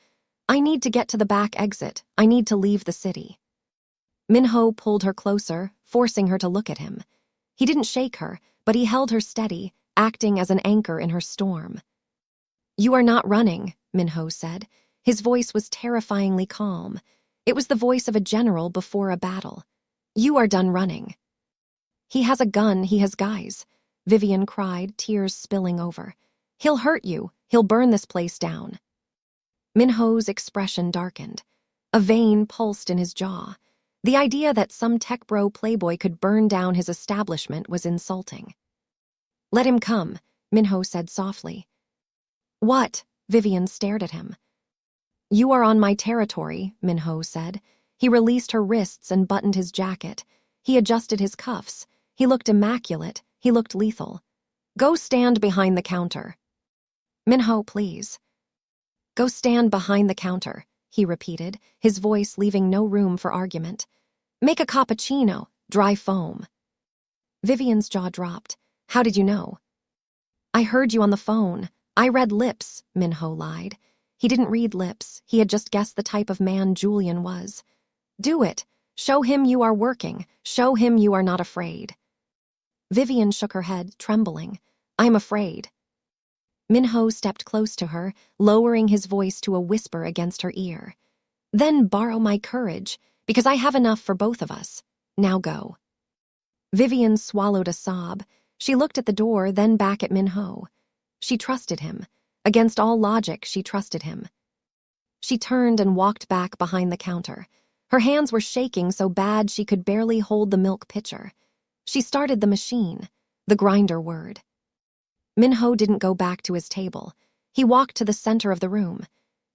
"I need to get to the back exit. I need to leave the city." Minho pulled her closer, forcing her to look at him. He didn't shake her, but he held her steady, acting as an anchor in her storm. "You are not running," Minho said. His voice was terrifyingly calm. It was the voice of a general before a battle. "You are done running." "He has a gun, he has guys," Vivian cried, tears spilling over. "He'll hurt you, he'll burn this place down." Minho's expression darkened. A vein pulsed in his jaw. The idea that some tech bro playboy could burn down his establishment was insulting. "Let him come," Minho said softly. "What?" Vivian stared at him. "You are on my territory," Minho said. He released her wrists and buttoned his jacket. He adjusted his cuffs. He looked immaculate. He looked lethal. "Go stand behind the counter." "Minho, please." "Go stand behind the counter," he repeated, his voice leaving no room for argument. "Make a cappuccino, dry foam." Vivian's jaw dropped. "How did you know?" "I heard you on the phone. I read lips," Minho lied. He didn't read lips. He had just guessed the type of man Julian was. "Do it. Show him you are working. Show him you are not afraid." Vivian shook her head, trembling. "I'm afraid." Minho stepped close to her, lowering his voice to a whisper against her ear. "Then borrow my courage, because I have enough for both of us. Now go." Vivian swallowed a sob. She looked at the door, then back at Minho. She trusted him. Against all logic, she trusted him. She turned and walked back behind the counter. Her hands were shaking so bad she could barely hold the milk pitcher. She started the machine. The grinder whirred. Minho didn't go back to his table. He walked to the center of the room.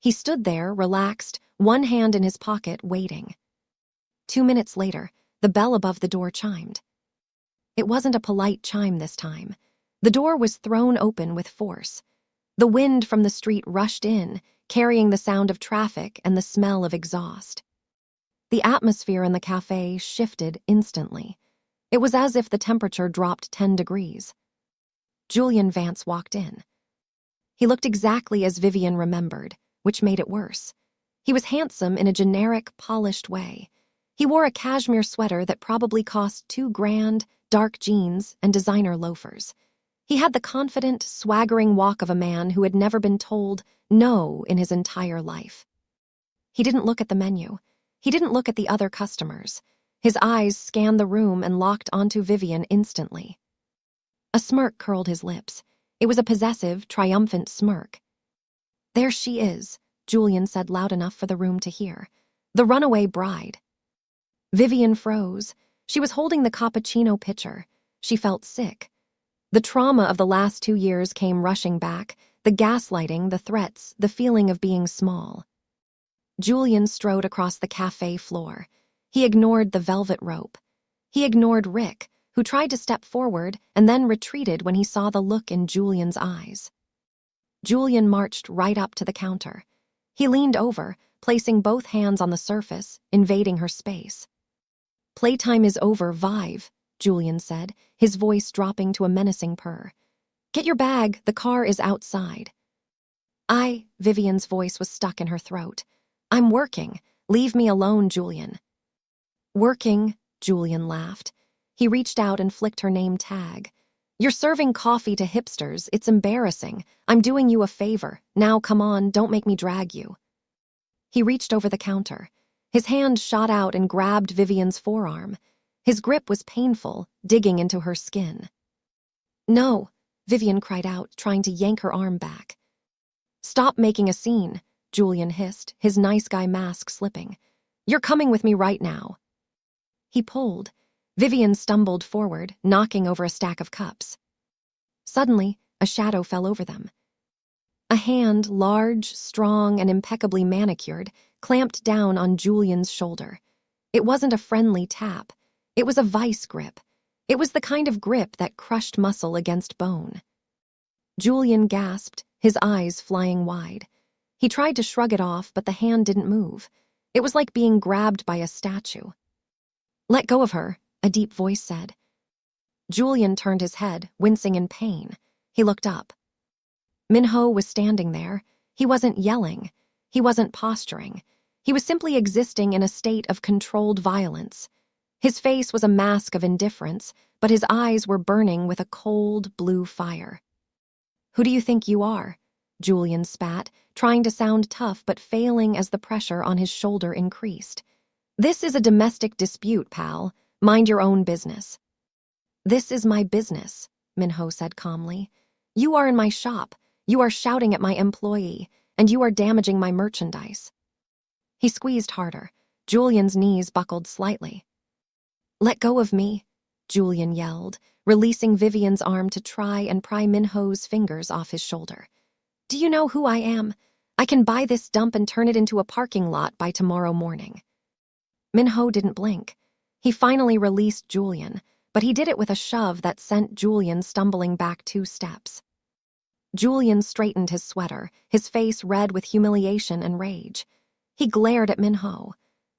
He stood there, relaxed, one hand in his pocket, waiting. 2 minutes later, the bell above the door chimed. It wasn't a polite chime this time. The door was thrown open with force. The wind from the street rushed in, carrying the sound of traffic and the smell of exhaust. The atmosphere in the café shifted instantly. It was as if the temperature dropped 10 degrees. Julian Vance walked in. He looked exactly as Vivian remembered, which made it worse. He was handsome in a generic, polished way. He wore a cashmere sweater that probably cost $2,000, dark jeans, and designer loafers. He had the confident, swaggering walk of a man who had never been told no in his entire life. He didn't look at the menu. He didn't look at the other customers. His eyes scanned the room and locked onto Vivian instantly. A smirk curled his lips. It was a possessive, triumphant smirk. "There she is," Julian said loud enough for the room to hear. "The runaway bride." Vivian froze. She was holding the cappuccino pitcher. She felt sick. The trauma of the last 2 years came rushing back, the gaslighting, the threats, the feeling of being small. Julian strode across the cafe floor. He ignored the velvet rope. He ignored Rick, who tried to step forward and then retreated when he saw the look in Julian's eyes. Julian marched right up to the counter. He leaned over, placing both hands on the surface, invading her space. "Playtime is over, Vive," Julian said, his voice dropping to a menacing purr. "Get your bag, the car is outside." Vivian's voice was stuck in her throat. "I'm working. Leave me alone, Julian." "Working," Julian laughed. He reached out and flicked her name tag. "You're serving coffee to hipsters. It's embarrassing. I'm doing you a favor. Now come on, don't make me drag you." He reached over the counter. His hand shot out and grabbed Vivian's forearm. His grip was painful, digging into her skin. "No," Vivian cried out, trying to yank her arm back. "Stop making a scene," Julian hissed, his nice guy mask slipping. "You're coming with me right now." He pulled. Vivian stumbled forward, knocking over a stack of cups. Suddenly, a shadow fell over them. A hand, large, strong, and impeccably manicured, clamped down on Julian's shoulder. It wasn't a friendly tap. It was a vice grip. It was the kind of grip that crushed muscle against bone. Julian gasped, his eyes flying wide. He tried to shrug it off, but the hand didn't move. It was like being grabbed by a statue. "Let go of her," a deep voice said. Julian turned his head, wincing in pain. He looked up. Minho was standing there. He wasn't yelling. He wasn't posturing. He was simply existing in a state of controlled violence. His face was a mask of indifference, but his eyes were burning with a cold, blue fire. "Who do you think you are?" Julian spat, trying to sound tough but failing as the pressure on his shoulder increased. "This is a domestic dispute, pal. Mind your own business." "This is my business," Minho said calmly. "You are in my shop. You are shouting at my employee, and you are damaging my merchandise." He squeezed harder. Julian's knees buckled slightly. "Let go of me," Julian yelled, releasing Vivian's arm to try and pry Minho's fingers off his shoulder. "Do you know who I am? I can buy this dump and turn it into a parking lot by tomorrow morning." Minho didn't blink. He finally released Julian, but he did it with a shove that sent Julian stumbling back 2 steps. Julian straightened his sweater, his face red with humiliation and rage. He glared at Minho.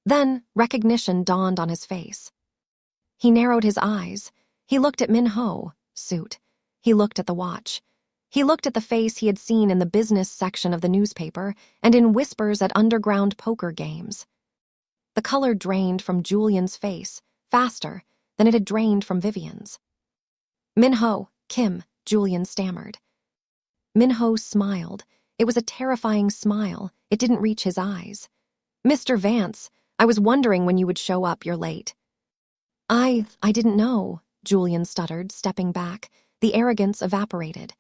Then recognition dawned on his face. He narrowed his eyes. He looked at Minho, suit. He looked at the watch. He looked at the face he had seen in the business section of the newspaper and in whispers at underground poker games. The color drained from Julian's face, faster than it had drained from Vivian's. "Minho, Kim," Julian stammered. Minho smiled. It was a terrifying smile. It didn't reach his eyes. "Mr. Vance, I was wondering when you would show up. You're late." I didn't know," Julian stuttered, stepping back. The arrogance evaporated.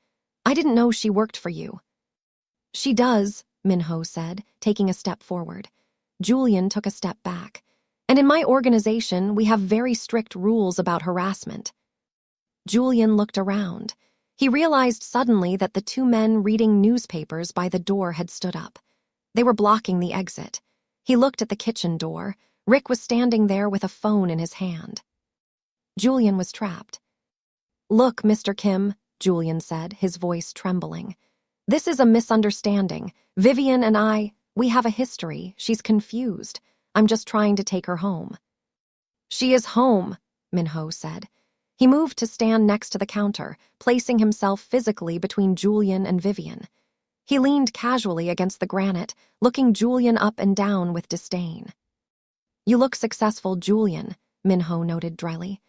"I didn't know she worked for you." "She does," Minho said, taking a step forward. Julian took a step back. "And in my organization, we have very strict rules about harassment." Julian looked around. He realized suddenly that the 2 men reading newspapers by the door had stood up. They were blocking the exit. He looked at the kitchen door. Rick was standing there with a phone in his hand. Julian was trapped. "Look, Mr. Kim," Julian said, his voice trembling. "This is a misunderstanding. Vivian and we have a history. She's confused. I'm just trying to take her home." "She is home," Minho said. He moved to stand next to the counter, placing himself physically between Julian and Vivian. He leaned casually against the granite, looking Julian up and down with disdain. "You look successful, Julian," Minho noted dryly.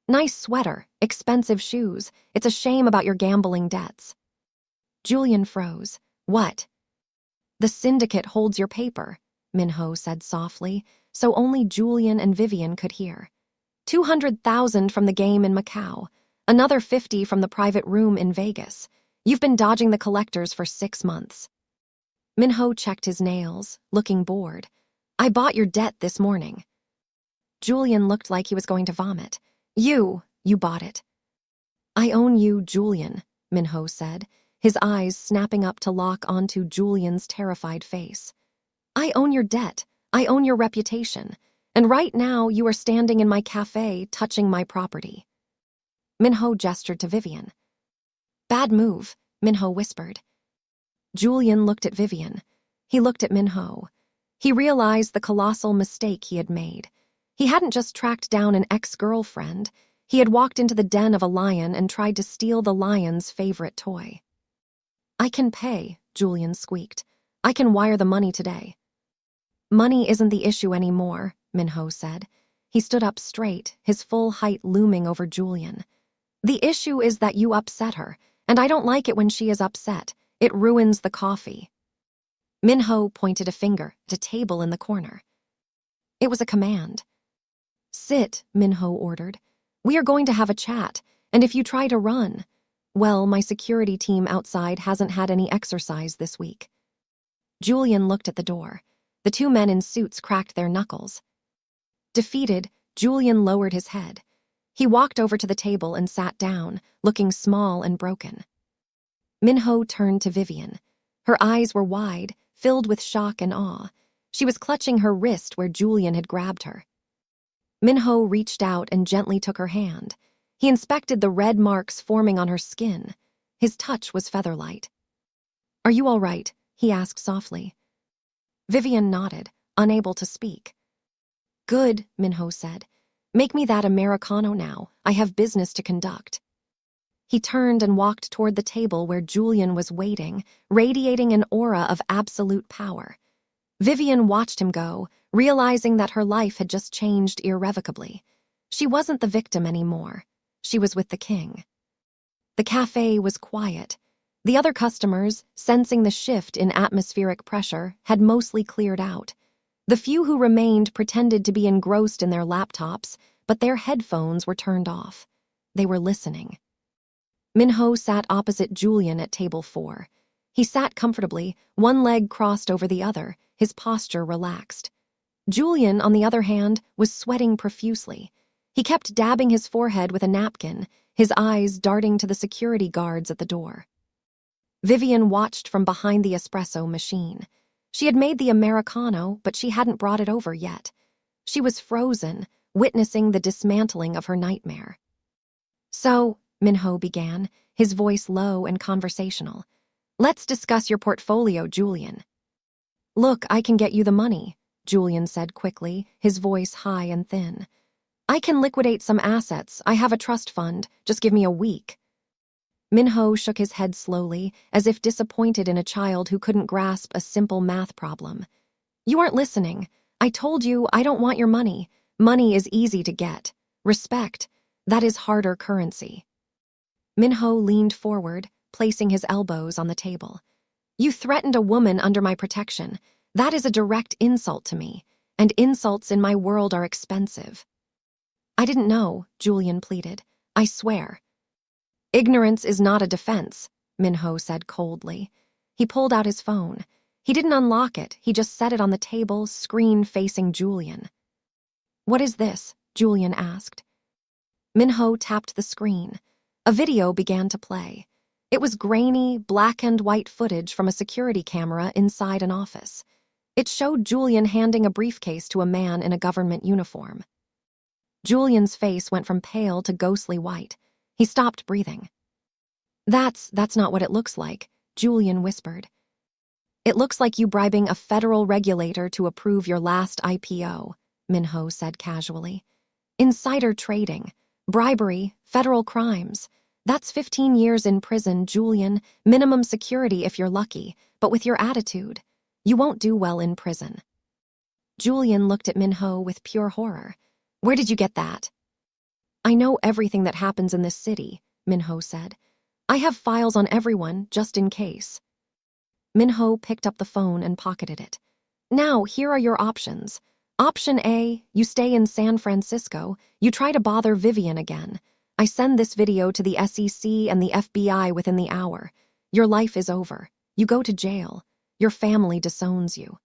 "Nice sweater, expensive shoes. It's a shame about your gambling debts." Julian froze. "What?" "The syndicate holds your paper," Minho said softly, so only Julian and Vivian could hear. 200,000 from the game in Macau, another 50 from the private room in Vegas. You've been dodging the collectors for 6 months. Minho checked his nails, looking bored. "I bought your debt this morning." Julian looked like he was going to vomit. You bought it." "I own you, Julian," Minho said, his eyes snapping up to lock onto Julian's terrified face. "I own your debt. I own your reputation. And right now you are standing in my café touching my property." Minho gestured to Vivian. "Bad move," Minho whispered. Julian looked at Vivian. He looked at Minho. He realized the colossal mistake he had made. He hadn't just tracked down an ex-girlfriend. He had walked into the den of a lion and tried to steal the lion's favorite toy. "I can pay," Julian squeaked. "I can wire the money today." "Money isn't the issue anymore," Minho said. He stood up straight, his full height looming over Julian. "The issue is that you upset her, and I don't like it when she is upset. It ruins the coffee." Minho pointed a finger at a table in the corner. It was a command. "Sit," Minho ordered. "We are going to have a chat, and if you try to run, well, my security team outside hasn't had any exercise this week." Julian looked at the door. The 2 men in suits cracked their knuckles. Defeated, Julian lowered his head. He walked over to the table and sat down, looking small and broken. Minho turned to Vivian. Her eyes were wide, filled with shock and awe. She was clutching her wrist where Julian had grabbed her. Minho reached out and gently took her hand. He inspected the red marks forming on her skin. His touch was feather-light. "Are you all right?" he asked softly. Vivian nodded, unable to speak. "Good," Minho said. "Make me that Americano now. I have business to conduct." He turned and walked toward the table where Julian was waiting, radiating an aura of absolute power. Vivian watched him go, realizing that her life had just changed irrevocably. She wasn't the victim anymore. She was with the king. The café was quiet. The other customers, sensing the shift in atmospheric pressure, had mostly cleared out. The few who remained pretended to be engrossed in their laptops, but their headphones were turned off. They were listening. Minho sat opposite Julian at table 4. He sat comfortably, one leg crossed over the other, his posture relaxed. Julian, on the other hand, was sweating profusely. He kept dabbing his forehead with a napkin, his eyes darting to the security guards at the door. Vivian watched from behind the espresso machine. She had made the Americano, but she hadn't brought it over yet. She was frozen, witnessing the dismantling of her nightmare. "So," Minho began, his voice low and conversational, "let's discuss your portfolio, Julian." "Look, I can get you the money," Julian said quickly, his voice high and thin. "I can liquidate some assets. I have a trust fund. Just give me a week." Minho shook his head slowly, as if disappointed in a child who couldn't grasp a simple math problem. "You aren't listening. I told you I don't want your money. Money is easy to get. Respect, that is harder currency." Minho leaned forward, placing his elbows on the table. "You threatened a woman under my protection. That is a direct insult to me, and insults in my world are expensive." "I didn't know," Julian pleaded. "I swear." "Ignorance is not a defense," Minho said coldly. He pulled out his phone. He didn't unlock it, he just set it on the table, screen facing Julian. "What is this?" Julian asked. Minho tapped the screen. A video began to play. It was grainy, black and white footage from a security camera inside an office. It showed Julian handing a briefcase to a man in a government uniform. Julian's face went from pale to ghostly white. He stopped breathing. That's not what it looks like," Julian whispered. "It looks like you bribing a federal regulator to approve your last IPO," Minho said casually. "Insider trading, bribery, federal crimes. That's 15 years in prison, Julian, minimum security if you're lucky, but with your attitude, you won't do well in prison." Julian looked at Minho with pure horror. "Where did you get that?" "I know everything that happens in this city," Minho said. "I have files on everyone, just in case." Minho picked up the phone and pocketed it. "Now, here are your options. Option A, you stay in San Francisco. You try to bother Vivian again. I send this video to the SEC and the FBI within the hour. Your life is over. You go to jail. Your family disowns you."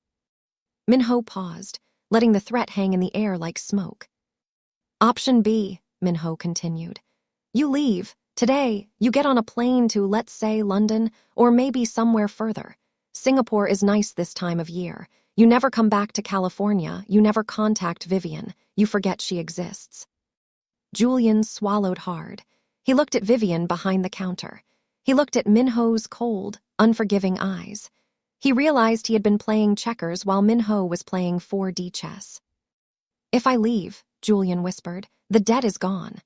Minho paused, letting the threat hang in the air like smoke. "Option B," Minho continued. "You leave. Today, you get on a plane to, let's say, London, or maybe somewhere further. Singapore is nice this time of year. You never come back to California. You never contact Vivian. You forget she exists." Julian swallowed hard. He looked at Vivian behind the counter. He looked at Minho's cold, unforgiving eyes. He realized he had been playing checkers while Minho was playing 4D chess. "If I leave," Julian whispered, "the debt is gone."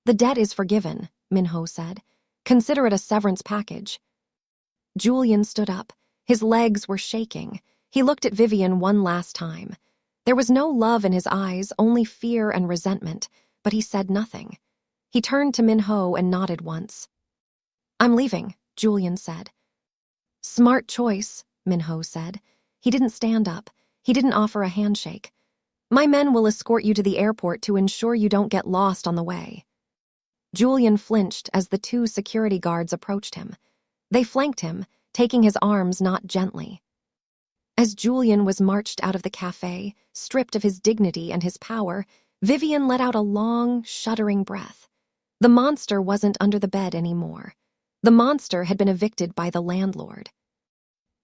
"The debt is forgiven," Minho said. "Consider it a severance package." Julian stood up. His legs were shaking. He looked at Vivian one last time. There was no love in his eyes, only fear and resentment, but he said nothing. He turned to Minho and nodded once. "I'm leaving," Julian said. "Smart choice," Minho said. He didn't stand up. He didn't offer a handshake. "My men will escort you to the airport to ensure you don't get lost on the way." Julian flinched as the 2 security guards approached him. They flanked him, taking his arms not gently. As Julian was marched out of the café, stripped of his dignity and his power, Vivian let out a long, shuddering breath. The monster wasn't under the bed anymore. The monster had been evicted by the landlord.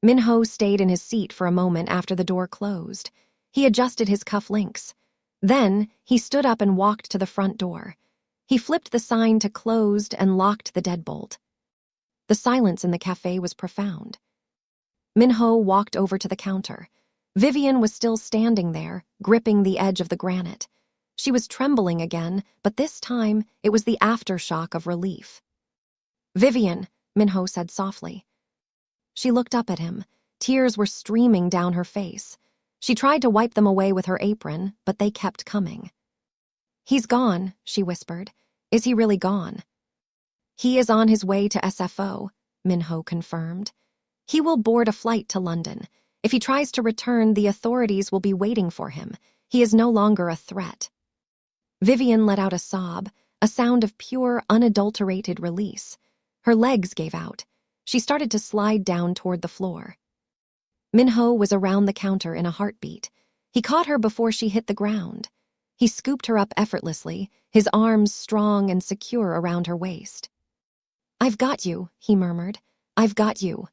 Minho stayed in his seat for a moment after the door closed. He adjusted his cufflinks. Then, he stood up and walked to the front door. He flipped the sign to closed and locked the deadbolt. The silence in the café was profound. Minho walked over to the counter. Vivian was still standing there, gripping the edge of the granite. She was trembling again, but this time it was the aftershock of relief. "Vivian," Minho said softly. She looked up at him. Tears were streaming down her face. She tried to wipe them away with her apron, but they kept coming. "He's gone," she whispered. "Is he really gone?" "He is on his way to SFO," Minho confirmed. "He will board a flight to London. If he tries to return, the authorities will be waiting for him. He is no longer a threat." Vivian let out a sob, a sound of pure, unadulterated release. Her legs gave out. She started to slide down toward the floor. Minho was around the counter in a heartbeat. He caught her before she hit the ground. He scooped her up effortlessly, his arms strong and secure around her waist. "I've got you," he murmured. "I've got you."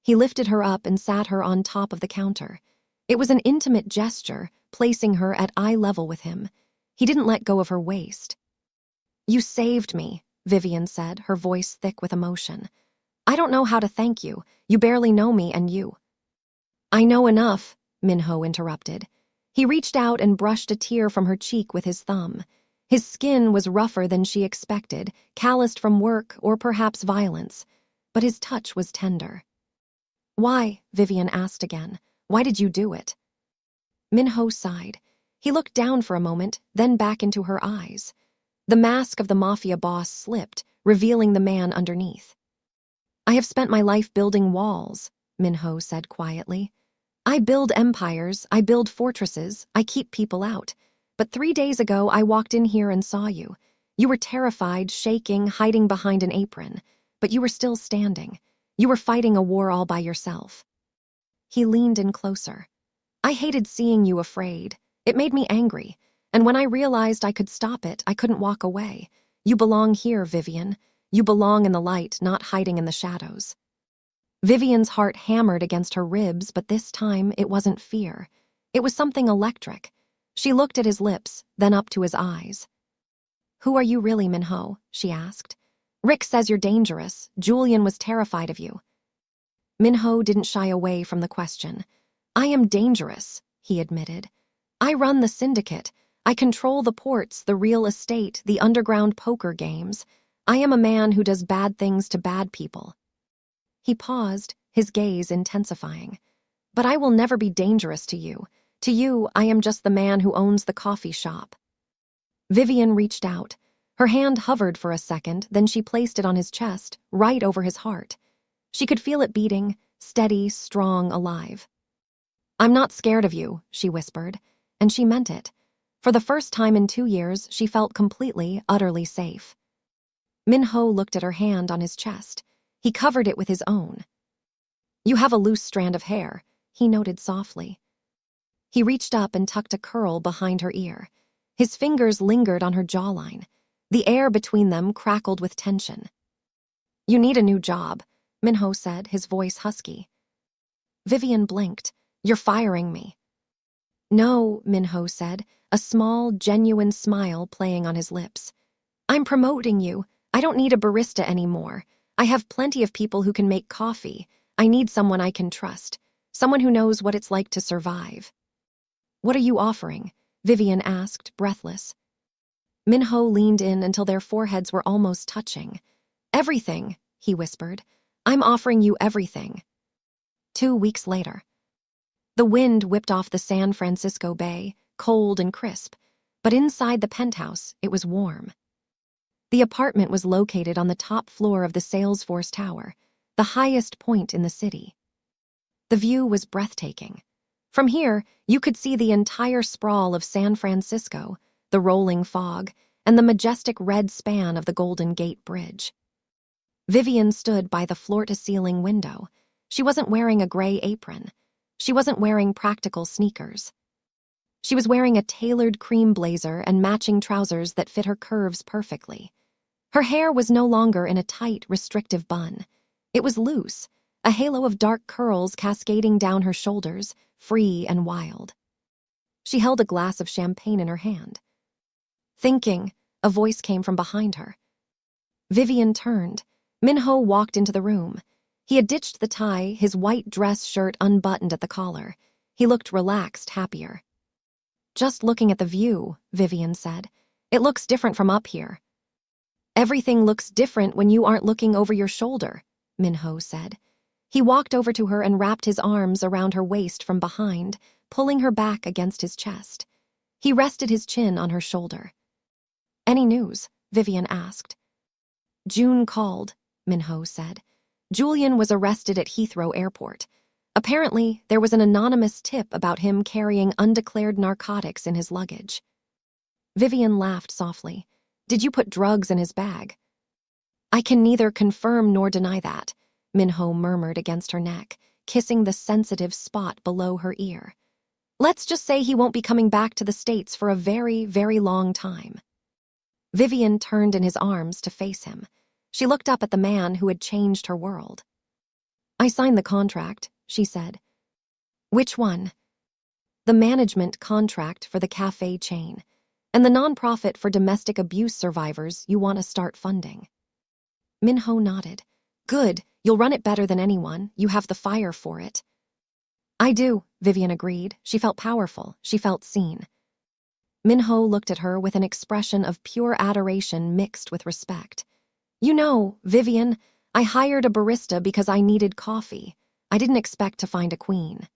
He lifted her up and sat her on top of the counter. It was an intimate gesture, placing her at eye level with him. He didn't let go of her waist. "You saved me," Vivian said, her voice thick with emotion. "I don't know how to thank you. You barely know me, and you—" "I know enough," Minho interrupted. He reached out and brushed a tear from her cheek with his thumb. His skin was rougher than she expected, calloused from work or perhaps violence, but his touch was tender. "Why?" Vivian asked again. "Why did you do it?" Minho sighed. He looked down for a moment, then back into her eyes. The mask of the mafia boss slipped, revealing the man underneath. "I have spent my life building walls," Minho said quietly. "I build empires, I build fortresses, I keep people out. But 3 days ago I walked in here and saw you. You were terrified, shaking, hiding behind an apron. But you were still standing. You were fighting a war all by yourself." He leaned in closer. "I hated seeing you afraid. It made me angry. And when I realized I could stop it, I couldn't walk away. You belong here, Vivian. You belong in the light, not hiding in the shadows." Vivian's heart hammered against her ribs, but this time it wasn't fear. It was something electric. She looked at his lips, then up to his eyes. "Who are you really, Minho?" she asked. "Rick says you're dangerous. Julian was terrified of you." Minho didn't shy away from the question. "I am dangerous," he admitted. "I run the syndicate. I control the ports, the real estate, the underground poker games. I am a man who does bad things to bad people." He paused, his gaze intensifying. "But I will never be dangerous to you. To you, I am just the man who owns the coffee shop." Vivian reached out. Her hand hovered for a second, then she placed it on his chest, right over his heart. She could feel it beating, steady, strong, alive. "I'm not scared of you," she whispered, and she meant it. For the first time in 2 years, she felt completely, utterly safe. Minho looked at her hand on his chest. He covered it with his own. "You have a loose strand of hair," he noted softly. He reached up and tucked a curl behind her ear. His fingers lingered on her jawline. The air between them crackled with tension. "You need a new job," Minho said, his voice husky. Vivian blinked. "You're firing me." "No," Minho said, a small, genuine smile playing on his lips. "I'm promoting you. I don't need a barista anymore. I have plenty of people who can make coffee. I need someone I can trust, someone who knows what it's like to survive." "What are you offering?" Vivian asked, breathless. Minho leaned in until their foreheads were almost touching. "Everything," he whispered. "I'm offering you everything." 2 weeks later. The wind whipped off the San Francisco Bay, cold and crisp, but inside the penthouse, it was warm. The apartment was located on the top floor of the Salesforce Tower, the highest point in the city. The view was breathtaking. From here, you could see the entire sprawl of San Francisco, the rolling fog, and the majestic red span of the Golden Gate Bridge. Vivian stood by the floor-to-ceiling window. She wasn't wearing a gray apron. She wasn't wearing practical sneakers. She was wearing a tailored cream blazer and matching trousers that fit her curves perfectly. Her hair was no longer in a tight, restrictive bun. It was loose, a halo of dark curls cascading down her shoulders, free and wild. She held a glass of champagne in her hand. Thinking, a voice came from behind her. Vivian turned. Minho walked into the room. He had ditched the tie, his white dress shirt unbuttoned at the collar. He looked relaxed, happier. "Just looking at the view," Vivian said. "It looks different from up here." "Everything looks different when you aren't looking over your shoulder," Minho said. He walked over to her and wrapped his arms around her waist from behind, pulling her back against his chest. He rested his chin on her shoulder. "Any news?" Vivian asked. "June called," Minho said. "Julian was arrested at Heathrow Airport. Apparently, there was an anonymous tip about him carrying undeclared narcotics in his luggage." Vivian laughed softly. "Did you put drugs in his bag?" "I can neither confirm nor deny that," Minho murmured against her neck, kissing the sensitive spot below her ear. "Let's just say he won't be coming back to the States for a very, very long time." Vivian turned in his arms to face him. She looked up at the man who had changed her world. "I signed the contract," she said. "Which one?" "The management contract for the café chain, and the nonprofit for domestic abuse survivors you want to start funding." Minho nodded. "Good, you'll run it better than anyone. You have the fire for it." "I do," Vivian agreed. She felt powerful. She felt seen. Minho looked at her with an expression of pure adoration mixed with respect. "You know, Vivian, I hired a barista because I needed coffee. I didn't expect to find a queen."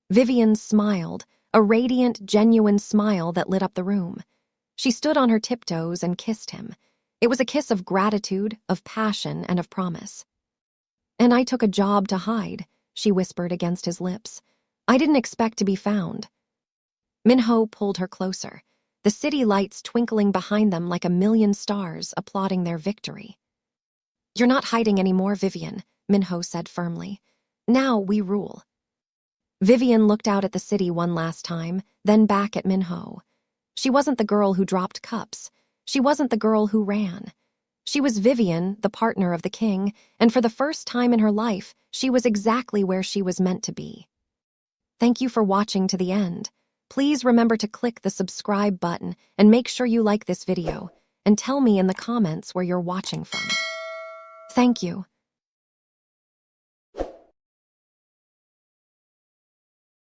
Vivian smiled, a radiant, genuine smile that lit up the room. She stood on her tiptoes and kissed him. It was a kiss of gratitude, of passion, and of promise. "And I took a job to hide," she whispered against his lips. "I didn't expect to be found." Minho pulled her closer, the city lights twinkling behind them like a million stars applauding their victory. "You're not hiding anymore, Vivian," Minho said firmly. "Now we rule." Vivian looked out at the city one last time, then back at Minho. She wasn't the girl who dropped cups. She wasn't the girl who ran. She was Vivian, the partner of the king, and for the first time in her life, she was exactly where she was meant to be. Thank you for watching to the end. Please remember to click the subscribe button and make sure you like this video, and tell me in the comments where you're watching from. Thank you.